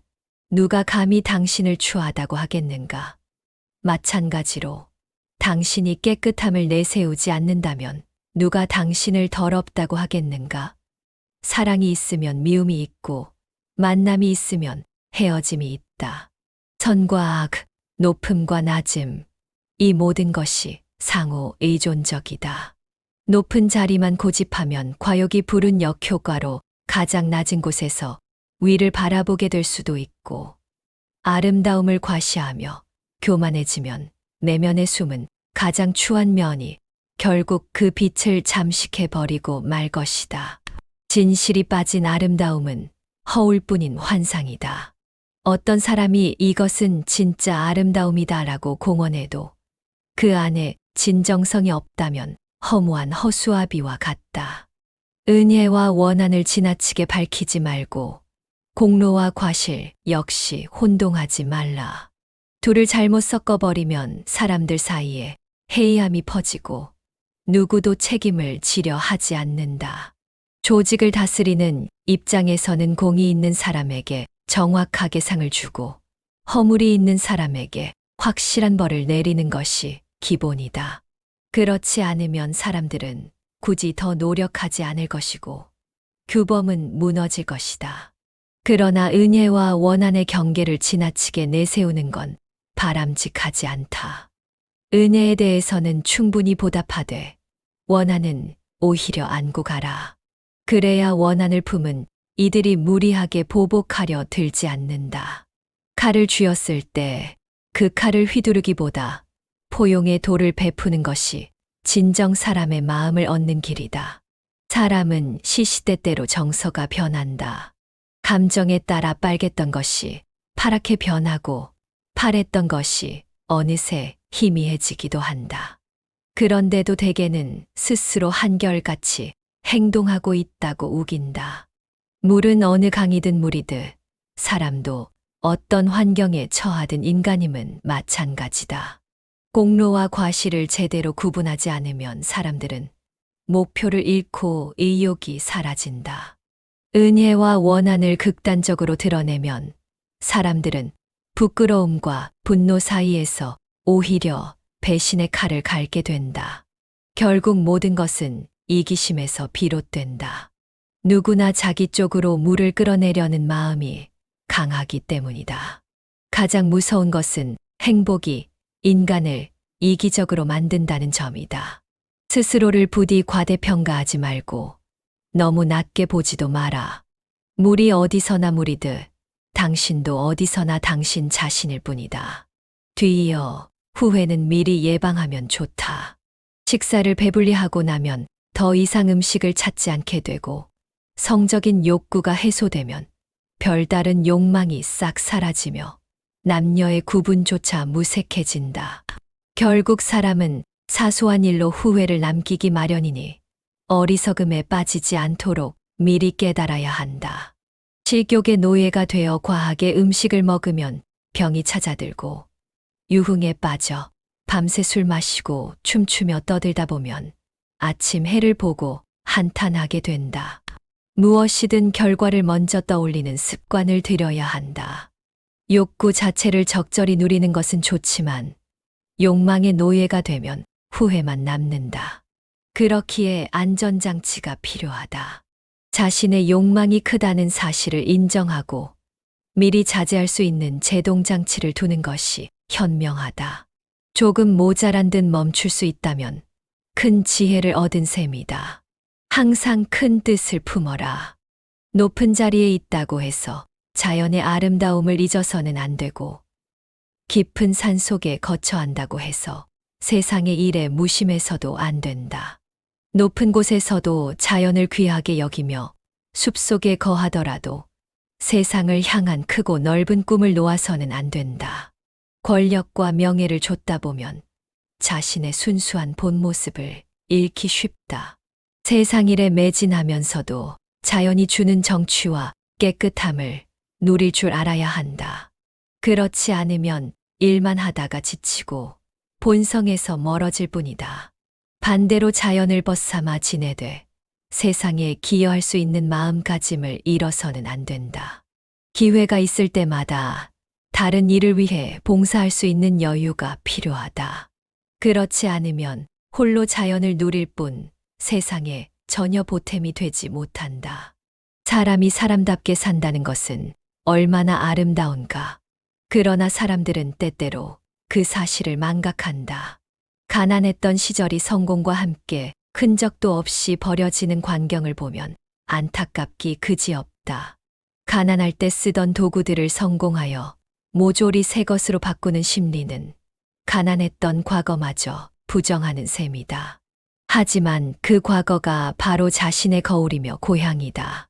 누가 감히 당신을 추하다고 하겠는가? 마찬가지로 당신이 깨끗함을 내세우지 않는다면 누가 당신을 더럽다고 하겠는가? 사랑이 있으면 미움이 있고 만남이 있으면 헤어짐이 있다. 선과 악, 높음과 낮음, 이 모든 것이 상호 의존적이다. 높은 자리만 고집하면 과욕이 부른 역효과로 가장 낮은 곳에서 위를 바라보게 될 수도 있고 아름다움을 과시하며 교만해지면 내면에 숨은 가장 추한 면이 결국 그 빛을 잠식해버리고 말 것이다. 진실이 빠진 아름다움은 허울뿐인 환상이다. 어떤 사람이 이것은 진짜 아름다움이다라고 공언해도 그 안에 진정성이 없다면 허무한 허수아비와 같다. 은혜와 원한을 지나치게 밝히지 말고 공로와 과실 역시 혼동하지 말라. 둘을 잘못 섞어버리면 사람들 사이에 해이함이 퍼지고 누구도 책임을 지려 하지 않는다. 조직을 다스리는 입장에서는 공이 있는 사람에게 정확하게 상을 주고 허물이 있는 사람에게 확실한 벌을 내리는 것이 기본이다. 그렇지 않으면 사람들은 굳이 더 노력하지 않을 것이고 규범은 무너질 것이다. 그러나 은혜와 원한의 경계를 지나치게 내세우는 건 바람직하지 않다. 은혜에 대해서는 충분히 보답하되 원한은 오히려 안고 가라. 그래야 원한을 품은 이들이 무리하게 보복하려 들지 않는다. 칼을 쥐었을 때 그 칼을 휘두르기보다 포용의 도를 베푸는 것이 진정 사람의 마음을 얻는 길이다. 사람은 시시때때로 정서가 변한다. 감정에 따라 빨갰던 것이 파랗게 변하고 파랬던 것이 어느새 희미해지기도 한다. 그런데도 대개는 스스로 한결같이 행동하고 있다고 우긴다. 물은 어느 강이든 물이듯 사람도 어떤 환경에 처하든 인간임은 마찬가지다. 공로와 과실을 제대로 구분하지 않으면 사람들은 목표를 잃고 의욕이 사라진다. 은혜와 원한을 극단적으로 드러내면 사람들은 부끄러움과 분노 사이에서 오히려 배신의 칼을 갈게 된다. 결국 모든 것은 이기심에서 비롯된다. 누구나 자기 쪽으로 물을 끌어내려는 마음이 강하기 때문이다. 가장 무서운 것은 행복이 인간을 이기적으로 만든다는 점이다. 스스로를 부디 과대평가하지 말고 너무 낮게 보지도 마라. 물이 어디서나 물이듯 당신도 어디서나 당신 자신일 뿐이다. 뒤이어 후회는 미리 예방하면 좋다. 식사를 배불리 하고 나면 더 이상 음식을 찾지 않게 되고 성적인 욕구가 해소되면 별다른 욕망이 싹 사라지며 남녀의 구분조차 무색해진다. 결국 사람은 사소한 일로 후회를 남기기 마련이니 어리석음에 빠지지 않도록 미리 깨달아야 한다. 식욕의 노예가 되어 과하게 음식을 먹으면 병이 찾아들고 유흥에 빠져 밤새 술 마시고 춤추며 떠들다 보면 아침 해를 보고 한탄하게 된다. 무엇이든 결과를 먼저 떠올리는 습관을 들여야 한다. 욕구 자체를 적절히 누리는 것은 좋지만 욕망의 노예가 되면 후회만 남는다. 그렇기에 안전장치가 필요하다. 자신의 욕망이 크다는 사실을 인정하고 미리 자제할 수 있는 제동장치를 두는 것이 현명하다. 조금 모자란 듯 멈출 수 있다면 큰 지혜를 얻은 셈이다. 항상 큰 뜻을 품어라. 높은 자리에 있다고 해서 자연의 아름다움을 잊어서는 안 되고 깊은 산 속에 거처한다고 해서 세상의 일에 무심해서도 안 된다. 높은 곳에서도 자연을 귀하게 여기며 숲속에 거하더라도 세상을 향한 크고 넓은 꿈을 놓아서는 안 된다. 권력과 명예를 좇다 보면 자신의 순수한 본 모습을 잃기 쉽다. 세상 일에 매진하면서도 자연이 주는 정취와 깨끗함을 누릴 줄 알아야 한다. 그렇지 않으면 일만 하다가 지치고 본성에서 멀어질 뿐이다. 반대로 자연을 벗삼아 지내되 세상에 기여할 수 있는 마음가짐을 잃어서는 안 된다. 기회가 있을 때마다 다른 일을 위해 봉사할 수 있는 여유가 필요하다. 그렇지 않으면 홀로 자연을 누릴 뿐 세상에 전혀 보탬이 되지 못한다. 사람이 사람답게 산다는 것은 얼마나 아름다운가. 그러나 사람들은 때때로 그 사실을 망각한다. 가난했던 시절이 성공과 함께 흔적도 없이 버려지는 광경을 보면 안타깝기 그지없다. 가난할 때 쓰던 도구들을 성공하여 모조리 새 것으로 바꾸는 심리는 가난했던 과거마저 부정하는 셈이다. 하지만 그 과거가 바로 자신의 거울이며 고향이다.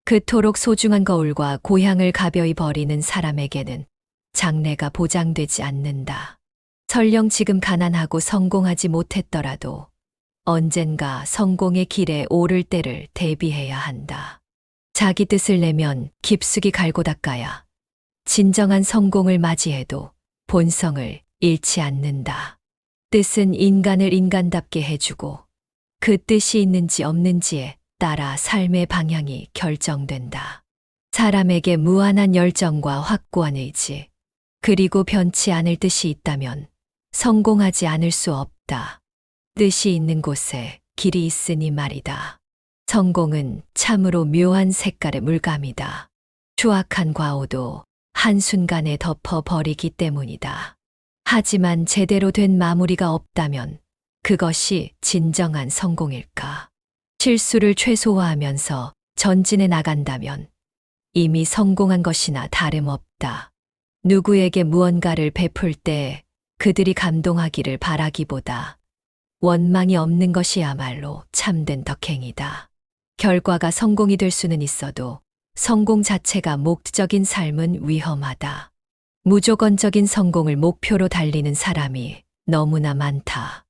그토록 소중한 거울과 고향을 가벼이 버리는 사람에게는 장래가 보장되지 않는다. 설령 지금 가난하고 성공하지 못했더라도 언젠가 성공의 길에 오를 때를 대비해야 한다. 자기 뜻을 내면 깊숙이 갈고 닦아야 진정한 성공을 맞이해도 본성을 잃지 않는다. 뜻은 인간을 인간답게 해주고 그 뜻이 있는지 없는지에 따라 삶의 방향이 결정된다. 사람에게 무한한 열정과 확고한 의지, 그리고 변치 않을 뜻이 있다면 성공하지 않을 수 없다. 뜻이 있는 곳에 길이 있으니 말이다. 성공은 참으로 묘한 색깔의 물감이다. 추악한 과오도 한순간에 덮어버리기 때문이다. 하지만 제대로 된 마무리가 없다면 그것이 진정한 성공일까? 실수를 최소화하면서 전진해 나간다면 이미 성공한 것이나 다름없다. 누구에게 무언가를 베풀 때 그들이 감동하기를 바라기보다 원망이 없는 것이야말로 참된 덕행이다. 결과가 성공이 될 수는 있어도 성공 자체가 목적인 삶은 위험하다. 무조건적인 성공을 목표로 달리는 사람이 너무나 많다.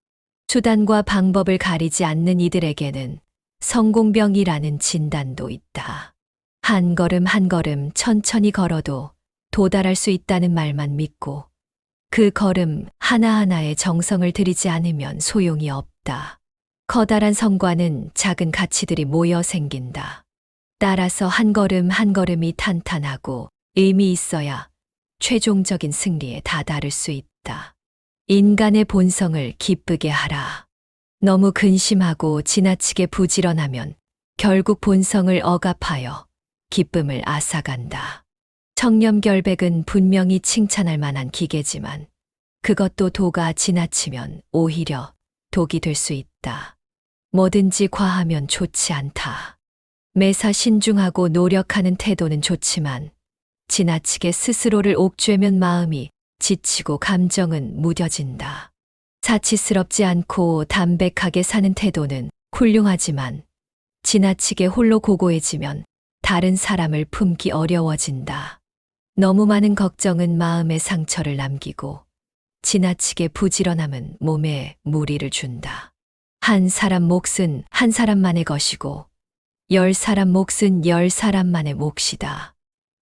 수단과 방법을 가리지 않는 이들에게는 성공병이라는 진단도 있다. 한 걸음 한 걸음 천천히 걸어도 도달할 수 있다는 말만 믿고 그 걸음 하나하나에 정성을 들이지 않으면 소용이 없다. 커다란 성과는 작은 가치들이 모여 생긴다. 따라서 한 걸음 한 걸음이 탄탄하고 의미 있어야 최종적인 승리에 다다를 수 있다. 인간의 본성을 기쁘게 하라. 너무 근심하고 지나치게 부지런하면 결국 본성을 억압하여 기쁨을 앗아간다. 청렴결백은 분명히 칭찬할 만한 기계지만 그것도 도가 지나치면 오히려 독이 될 수 있다. 뭐든지 과하면 좋지 않다. 매사 신중하고 노력하는 태도는 좋지만 지나치게 스스로를 옥죄면 마음이 지치고 감정은 무뎌진다. 사치스럽지 않고 담백하게 사는 태도는 훌륭하지만 지나치게 홀로 고고해지면 다른 사람을 품기 어려워진다. 너무 많은 걱정은 마음에 상처를 남기고 지나치게 부지런함은 몸에 무리를 준다. 한 사람 몫은 한 사람만의 것이고 10사람 몫은 10사람만의 몫이다.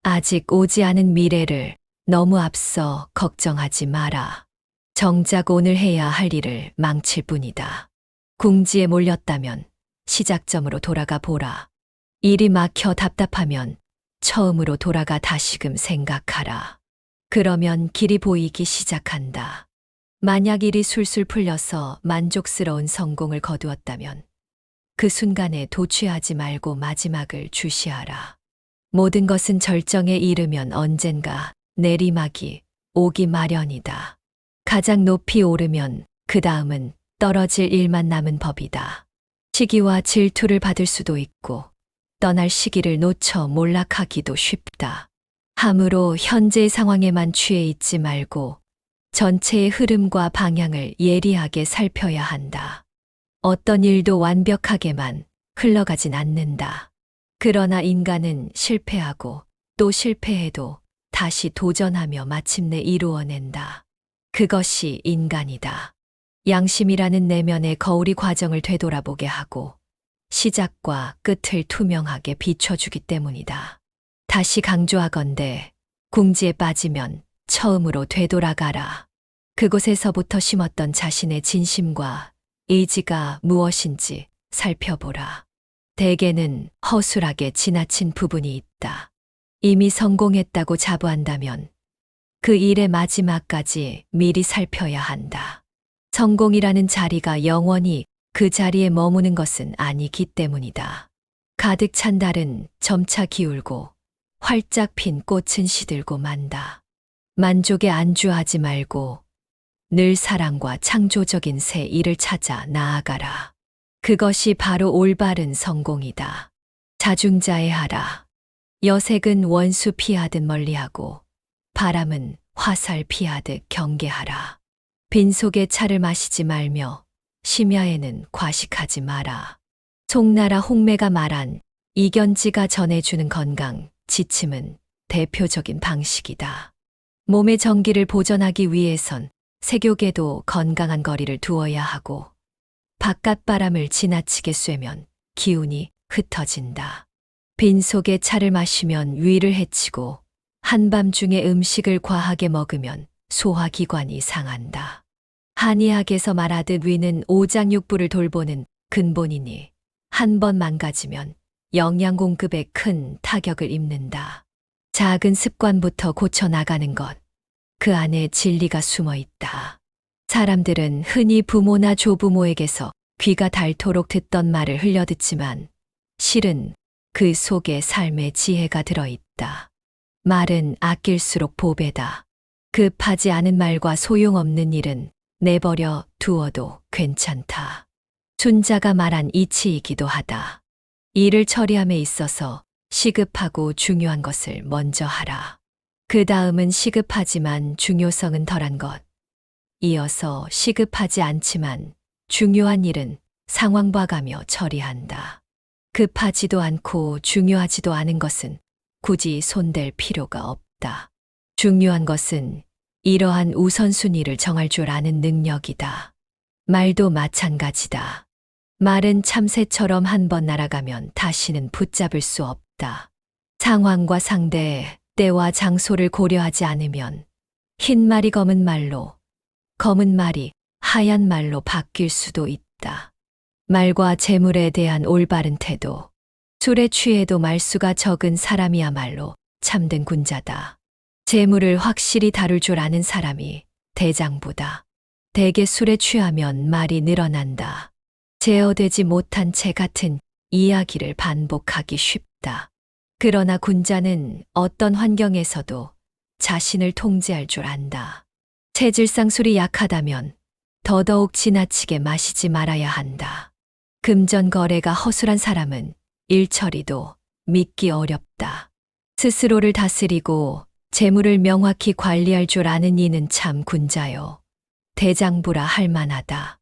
아직 오지 않은 미래를 너무 앞서 걱정하지 마라. 정작 오늘 해야 할 일을 망칠 뿐이다. 궁지에 몰렸다면 시작점으로 돌아가 보라. 일이 막혀 답답하면 처음으로 돌아가 다시금 생각하라. 그러면 길이 보이기 시작한다. 만약 일이 술술 풀려서 만족스러운 성공을 거두었다면 그 순간에 도취하지 말고 마지막을 주시하라. 모든 것은 절정에 이르면 언젠가 내리막이 오기 마련이다. 가장 높이 오르면 그 다음은 떨어질 일만 남은 법이다. 시기와 질투를 받을 수도 있고 떠날 시기를 놓쳐 몰락하기도 쉽다. 함으로 현재의 상황에만 취해 있지 말고 전체의 흐름과 방향을 예리하게 살펴야 한다. 어떤 일도 완벽하게만 흘러가진 않는다. 그러나 인간은 실패하고 또 실패해도 다시 도전하며 마침내 이루어낸다. 그것이 인간이다. 양심이라는 내면의 거울이 과정을 되돌아보게 하고 시작과 끝을 투명하게 비춰주기 때문이다. 다시 강조하건대 궁지에 빠지면 처음으로 되돌아가라. 그곳에서부터 심었던 자신의 진심과 의지가 무엇인지 살펴보라. 대개는 허술하게 지나친 부분이 있다. 이미 성공했다고 자부한다면 그 일의 마지막까지 미리 살펴야 한다. 성공이라는 자리가 영원히 그 자리에 머무는 것은 아니기 때문이다. 가득 찬 달은 점차 기울고 활짝 핀 꽃은 시들고 만다. 만족에 안주하지 말고 늘 사랑과 창조적인 새 일을 찾아 나아가라. 그것이 바로 올바른 성공이다. 자중자애하라. 여색은 원수 피하듯 멀리하고 바람은 화살 피하듯 경계하라. 빈속에 차를 마시지 말며 심야에는 과식하지 마라. 송나라 홍매가 말한 이견지가 전해주는 건강, 지침은 대표적인 방식이다. 몸의 정기를 보존하기 위해선 색욕에도 건강한 거리를 두어야 하고 바깥바람을 지나치게 쐬면 기운이 흩어진다. 빈속에 차를 마시면 위를 해치고 한밤중에 음식을 과하게 먹으면 소화기관이 상한다. 한의학에서 말하듯 위는 오장육부를 돌보는 근본이니 한 번 망가지면 영양 공급에 큰 타격을 입는다. 작은 습관부터 고쳐나가는 것, 그 안에 진리가 숨어 있다. 사람들은 흔히 부모나 조부모에게서 귀가 닳도록 듣던 말을 흘려듣지만 실은 그 속에 삶의 지혜가 들어있다. 말은 아낄수록 보배다. 급하지 않은 말과 소용없는 일은 내버려 두어도 괜찮다. 순자가 말한 이치이기도 하다. 일을 처리함에 있어서 시급하고 중요한 것을 먼저 하라. 그 다음은 시급하지만 중요성은 덜한 것, 이어서 시급하지 않지만 중요한 일은 상황 봐가며 처리한다. 급하지도 않고 중요하지도 않은 것은 굳이 손댈 필요가 없다. 중요한 것은 이러한 우선순위를 정할 줄 아는 능력이다. 말도 마찬가지다. 말은 참새처럼 한 번 날아가면 다시는 붙잡을 수 없다. 상황과 상대, 때와 장소를 고려하지 않으면 흰 말이 검은 말로, 검은 말이 하얀 말로 바뀔 수도 있다. 말과 재물에 대한 올바른 태도. 술에 취해도 말수가 적은 사람이야말로 참된 군자다. 재물을 확실히 다룰 줄 아는 사람이 대장부다. 대개 술에 취하면 말이 늘어난다. 제어되지 못한 재 같은 이야기를 반복하기 쉽다. 그러나 군자는 어떤 환경에서도 자신을 통제할 줄 안다. 체질상 술이 약하다면 더더욱 지나치게 마시지 말아야 한다. 금전 거래가 허술한 사람은 일처리도 믿기 어렵다. 스스로를 다스리고 재물을 명확히 관리할 줄 아는 이는 참 군자요. 대장부라 할 만하다.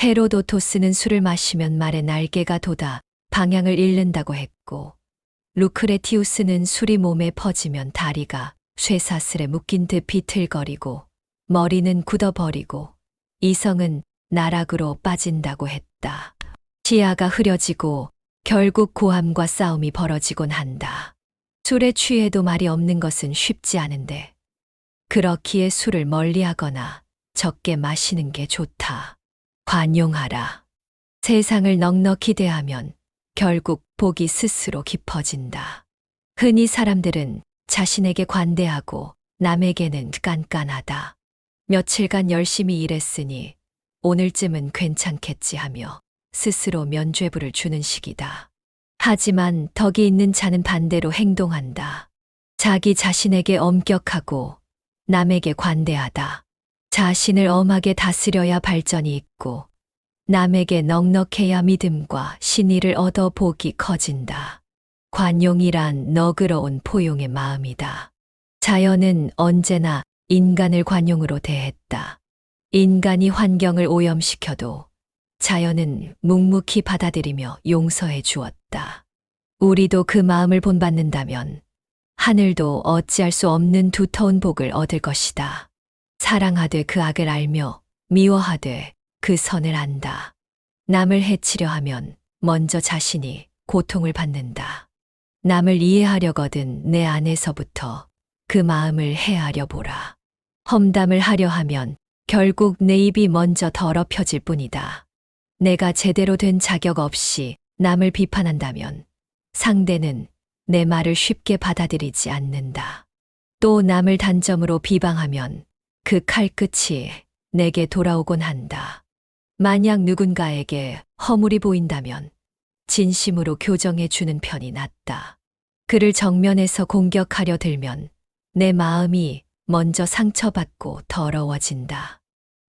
헤로도토스는 술을 마시면 말의 날개가 돋아 방향을 잃는다고 했고, 루크레티우스는 술이 몸에 퍼지면 다리가 쇠사슬에 묶인 듯 비틀거리고 머리는 굳어버리고 이성은 나락으로 빠진다고 했다. 시야가 흐려지고 결국 고함과 싸움이 벌어지곤 한다. 술에 취해도 말이 없는 것은 쉽지 않은데 그렇기에 술을 멀리하거나 적게 마시는 게 좋다. 관용하라. 세상을 넉넉히 대하면 결국 복이 스스로 깊어진다. 흔히 사람들은 자신에게 관대하고 남에게는 깐깐하다. 며칠간 열심히 일했으니 오늘쯤은 괜찮겠지 하며 스스로 면죄부를 주는 시기다. 하지만 덕이 있는 자는 반대로 행동한다. 자기 자신에게 엄격하고 남에게 관대하다. 자신을 엄하게 다스려야 발전이 있고 남에게 넉넉해야 믿음과 신의를 얻어 복이 커진다. 관용이란 너그러운 포용의 마음이다. 자연은 언제나 인간을 관용으로 대했다. 인간이 환경을 오염시켜도 자연은 묵묵히 받아들이며 용서해 주었다. 우리도 그 마음을 본받는다면 하늘도 어찌할 수 없는 두터운 복을 얻을 것이다. 사랑하되 그 악을 알며 미워하되 그 선을 안다. 남을 해치려 하면 먼저 자신이 고통을 받는다. 남을 이해하려거든 내 안에서부터 그 마음을 헤아려 보라. 험담을 하려 하면 결국 내 입이 먼저 더럽혀질 뿐이다. 내가 제대로 된 자격 없이 남을 비판한다면 상대는 내 말을 쉽게 받아들이지 않는다. 또 남을 단점으로 비방하면 그 칼끝이 내게 돌아오곤 한다. 만약 누군가에게 허물이 보인다면 진심으로 교정해 주는 편이 낫다. 그를 정면에서 공격하려 들면 내 마음이 먼저 상처받고 더러워진다.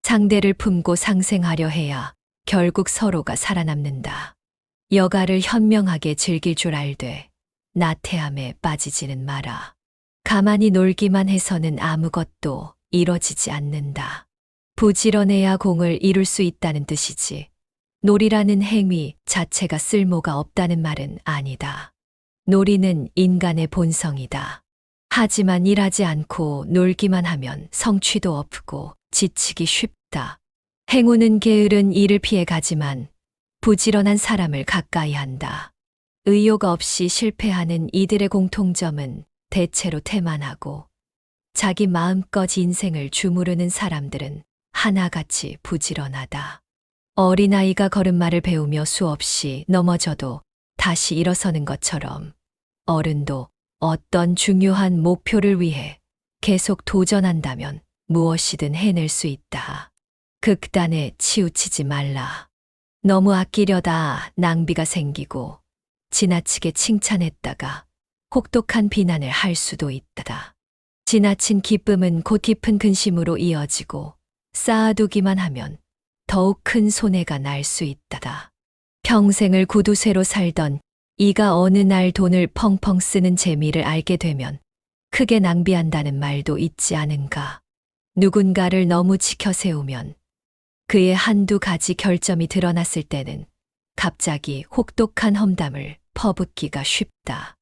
상대를 품고 상생하려 해야 결국 서로가 살아남는다. 여가를 현명하게 즐길 줄 알되 나태함에 빠지지는 마라. 가만히 놀기만 해서는 아무것도 이뤄지지 않는다. 부지런해야 공을 이룰 수 있다는 뜻이지. 놀이라는 행위 자체가 쓸모가 없다는 말은 아니다. 놀이는 인간의 본성이다. 하지만 일하지 않고 놀기만 하면 성취도 없고 지치기 쉽다. 행운은 게으른 일을 피해 가지만 부지런한 사람을 가까이 한다. 의욕 없이 실패하는 이들의 공통점은 대체로 태만하고 자기 마음껏 인생을 주무르는 사람들은 하나같이 부지런하다. 어린아이가 걸음마를 배우며 수없이 넘어져도 다시 일어서는 것처럼 어른도 어떤 중요한 목표를 위해 계속 도전한다면 무엇이든 해낼 수 있다. 극단에 치우치지 말라. 너무 아끼려다 낭비가 생기고 지나치게 칭찬했다가 혹독한 비난을 할 수도 있다. 지나친 기쁨은 곧 깊은 근심으로 이어지고 쌓아두기만 하면 더욱 큰 손해가 날 수 있다. 평생을 구두쇠로 살던 이가 어느 날 돈을 펑펑 쓰는 재미를 알게 되면 크게 낭비한다는 말도 있지 않은가. 누군가를 너무 지켜세우면, 그의 한두 가지 결점이 드러났을 때는 갑자기 혹독한 험담을 퍼붓기가 쉽다.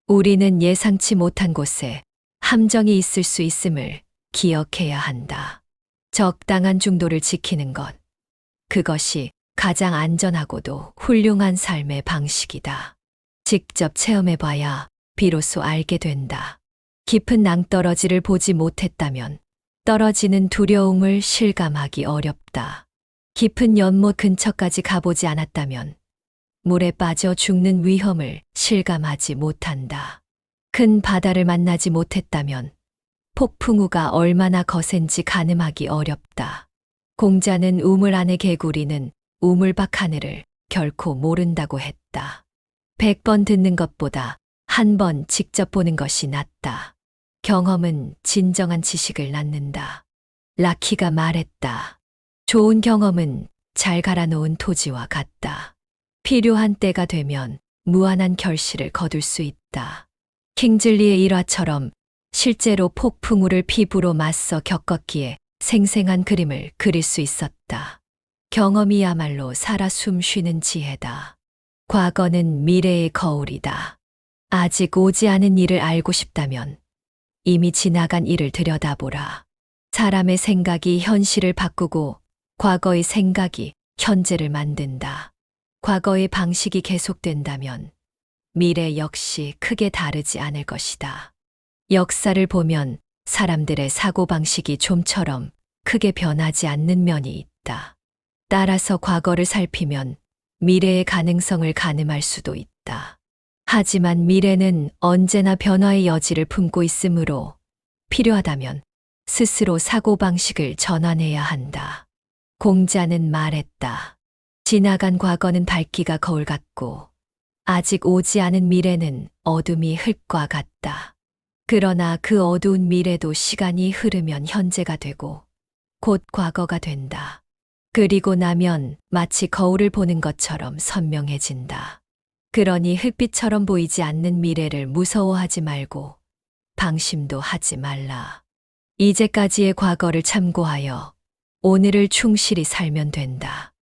우리는 예상치 못한 곳에 함정이 있을 수 있음을 기억해야 한다. 적당한 중도를 지키는 것. 그것이 가장 안전하고도 훌륭한 삶의 방식이다. 직접 체험해봐야 비로소 알게 된다. 깊은 낭떠러지를 보지 못했다면 떨어지는 두려움을 실감하기 어렵다. 깊은 연못 근처까지 가보지 않았다면 물에 빠져 죽는 위험을 실감하지 못한다. 큰 바다를 만나지 못했다면 폭풍우가 얼마나 거센지 가늠하기 어렵다. 공자는 우물 안의 개구리는 우물 밖 하늘을 결코 모른다고 했다. 100번 듣는 것보다 한 번 직접 보는 것이 낫다. 경험은 진정한 지식을 낳는다. 라키가 말했다. 좋은 경험은 잘 갈아놓은 토지와 같다. 필요한 때가 되면 무한한 결실을 거둘 수 있다. 킹즐리의 일화처럼 실제로 폭풍우를 피부로 맞서 겪었기에 생생한 그림을 그릴 수 있었다. 경험이야말로 살아 숨 쉬는 지혜다. 과거는 미래의 거울이다. 아직 오지 않은 일을 알고 싶다면 이미 지나간 일을 들여다보라. 사람의 생각이 현실을 바꾸고 과거의 생각이 현재를 만든다. 과거의 방식이 계속된다면 미래 역시 크게 다르지 않을 것이다. 역사를 보면 사람들의 사고방식이 좀처럼 크게 변하지 않는 면이 있다. 따라서 과거를 살피면 미래의 가능성을 가늠할 수도 있다. 하지만 미래는 언제나 변화의 여지를 품고 있으므로 필요하다면 스스로 사고방식을 전환해야 한다. 공자는 말했다. 지나간 과거는 밝기가 거울 같고 아직 오지 않은 미래는 어둠이 흙과 같다. 그러나 그 어두운 미래도 시간이 흐르면 현재가 되고 곧 과거가 된다. 그리고 나면 마치 거울을 보는 것처럼 선명해진다. 그러니 흙빛처럼 보이지 않는 미래를 무서워하지 말고 방심도 하지 말라. 이제까지의 과거를 참고하여 오늘을 충실히 살면 된다.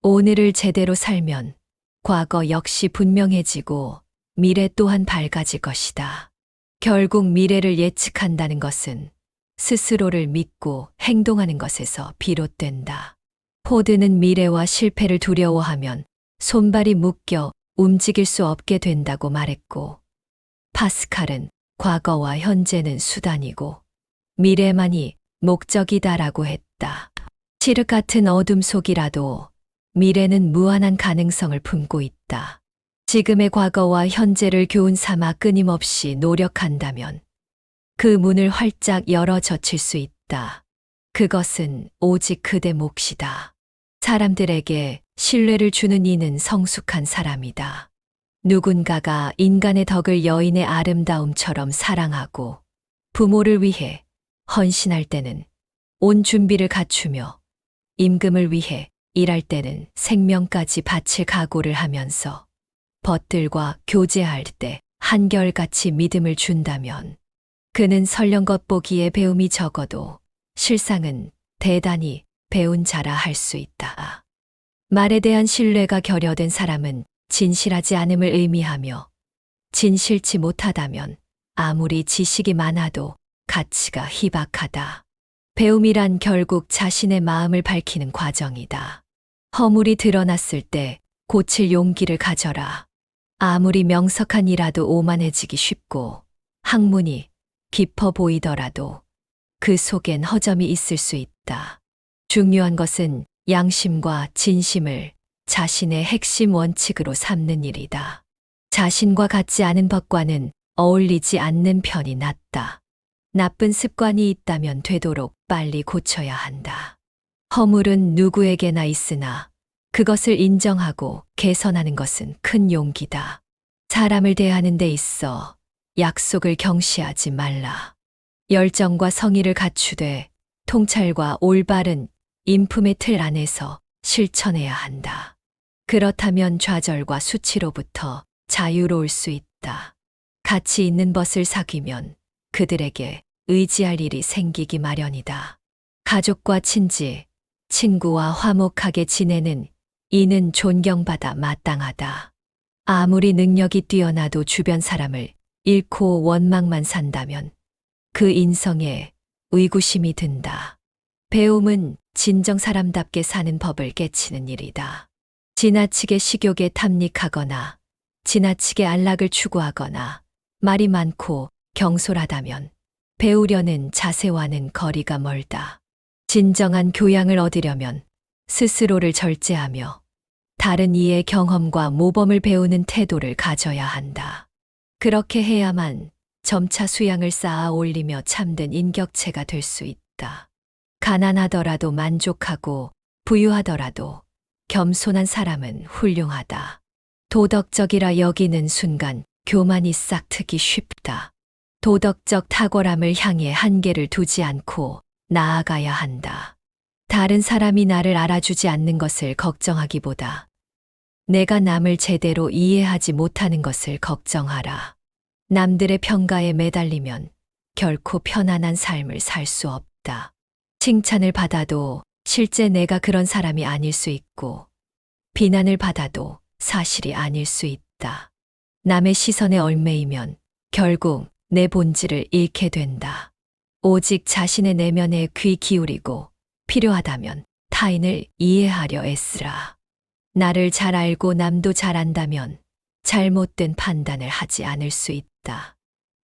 오늘을 제대로 살면 과거 역시 분명해지고 미래 또한 밝아질 것이다. 결국 미래를 예측한다는 것은 스스로를 믿고 행동하는 것에서 비롯된다. 포드는 미래와 실패를 두려워하면 손발이 묶여 움직일 수 없게 된다고 말했고, 파스칼은 과거와 현재는 수단이고 미래만이 목적이다라고 했다. 칠흑 같은 어둠 속이라도 미래는 무한한 가능성을 품고 있다. 지금의 과거와 현재를 교훈 삼아 끊임없이 노력한다면 그 문을 활짝 열어 젖힐 수 있다. 그것은 오직 그대 몫이다. 사람들에게 신뢰를 주는 이는 성숙한 사람이다. 누군가가 인간의 덕을 여인의 아름다움처럼 사랑하고 부모를 위해 헌신할 때는 온 준비를 갖추며 임금을 위해 일할 때는 생명까지 바칠 각오를 하면서 벗들과 교제할 때 한결같이 믿음을 준다면 그는 설령 겉보기에 배움이 적어도 실상은 대단히 배운 자라 할 수 있다. 말에 대한 신뢰가 결여된 사람은 진실하지 않음을 의미하며 진실치 못하다면 아무리 지식이 많아도 가치가 희박하다. 배움이란 결국 자신의 마음을 밝히는 과정이다. 허물이 드러났을 때 고칠 용기를 가져라. 아무리 명석한 이라도 오만해지기 쉽고 학문이 깊어 보이더라도 그 속엔 허점이 있을 수 있다. 중요한 것은 양심과 진심을 자신의 핵심 원칙으로 삼는 일이다. 자신과 같지 않은 법과는 어울리지 않는 편이 낫다. 나쁜 습관이 있다면 되도록 빨리 고쳐야 한다. 허물은 누구에게나 있으나 그것을 인정하고 개선하는 것은 큰 용기다. 사람을 대하는 데 있어 약속을 경시하지 말라. 열정과 성의를 갖추되 통찰과 올바른 인품의 틀 안에서 실천해야 한다. 그렇다면 좌절과 수치로부터 자유로울 수 있다. 가치 있는 벗을 사귀면 그들에게 의지할 일이 생기기 마련이다. 가족과 친지, 친구와 화목하게 지내는 이는 존경받아 마땅하다. 아무리 능력이 뛰어나도 주변 사람을 잃고 원망만 산다면 그 인성에 의구심이 든다. 배움은 진정 사람답게 사는 법을 깨치는 일이다. 지나치게 식욕에 탐닉하거나 지나치게 안락을 추구하거나 말이 많고 경솔하다면 배우려는 자세와는 거리가 멀다. 진정한 교양을 얻으려면 스스로를 절제하며 다른 이의 경험과 모범을 배우는 태도를 가져야 한다. 그렇게 해야만 점차 수양을 쌓아 올리며 참된 인격체가 될 수 있다. 가난하더라도 만족하고 부유하더라도 겸손한 사람은 훌륭하다. 도덕적이라 여기는 순간 교만이 싹트기 쉽다. 도덕적 탁월함을 향해 한계를 두지 않고 나아가야 한다. 다른 사람이 나를 알아주지 않는 것을 걱정하기보다 내가 남을 제대로 이해하지 못하는 것을 걱정하라. 남들의 평가에 매달리면 결코 편안한 삶을 살 수 없다. 칭찬을 받아도 실제 내가 그런 사람이 아닐 수 있고, 비난을 받아도 사실이 아닐 수 있다. 남의 시선에 얽매이면 결국 내 본질을 잃게 된다. 오직 자신의 내면에 귀 기울이고 필요하다면 타인을 이해하려 애쓰라. 나를 잘 알고 남도 잘 안다면 잘못된 판단을 하지 않을 수 있다.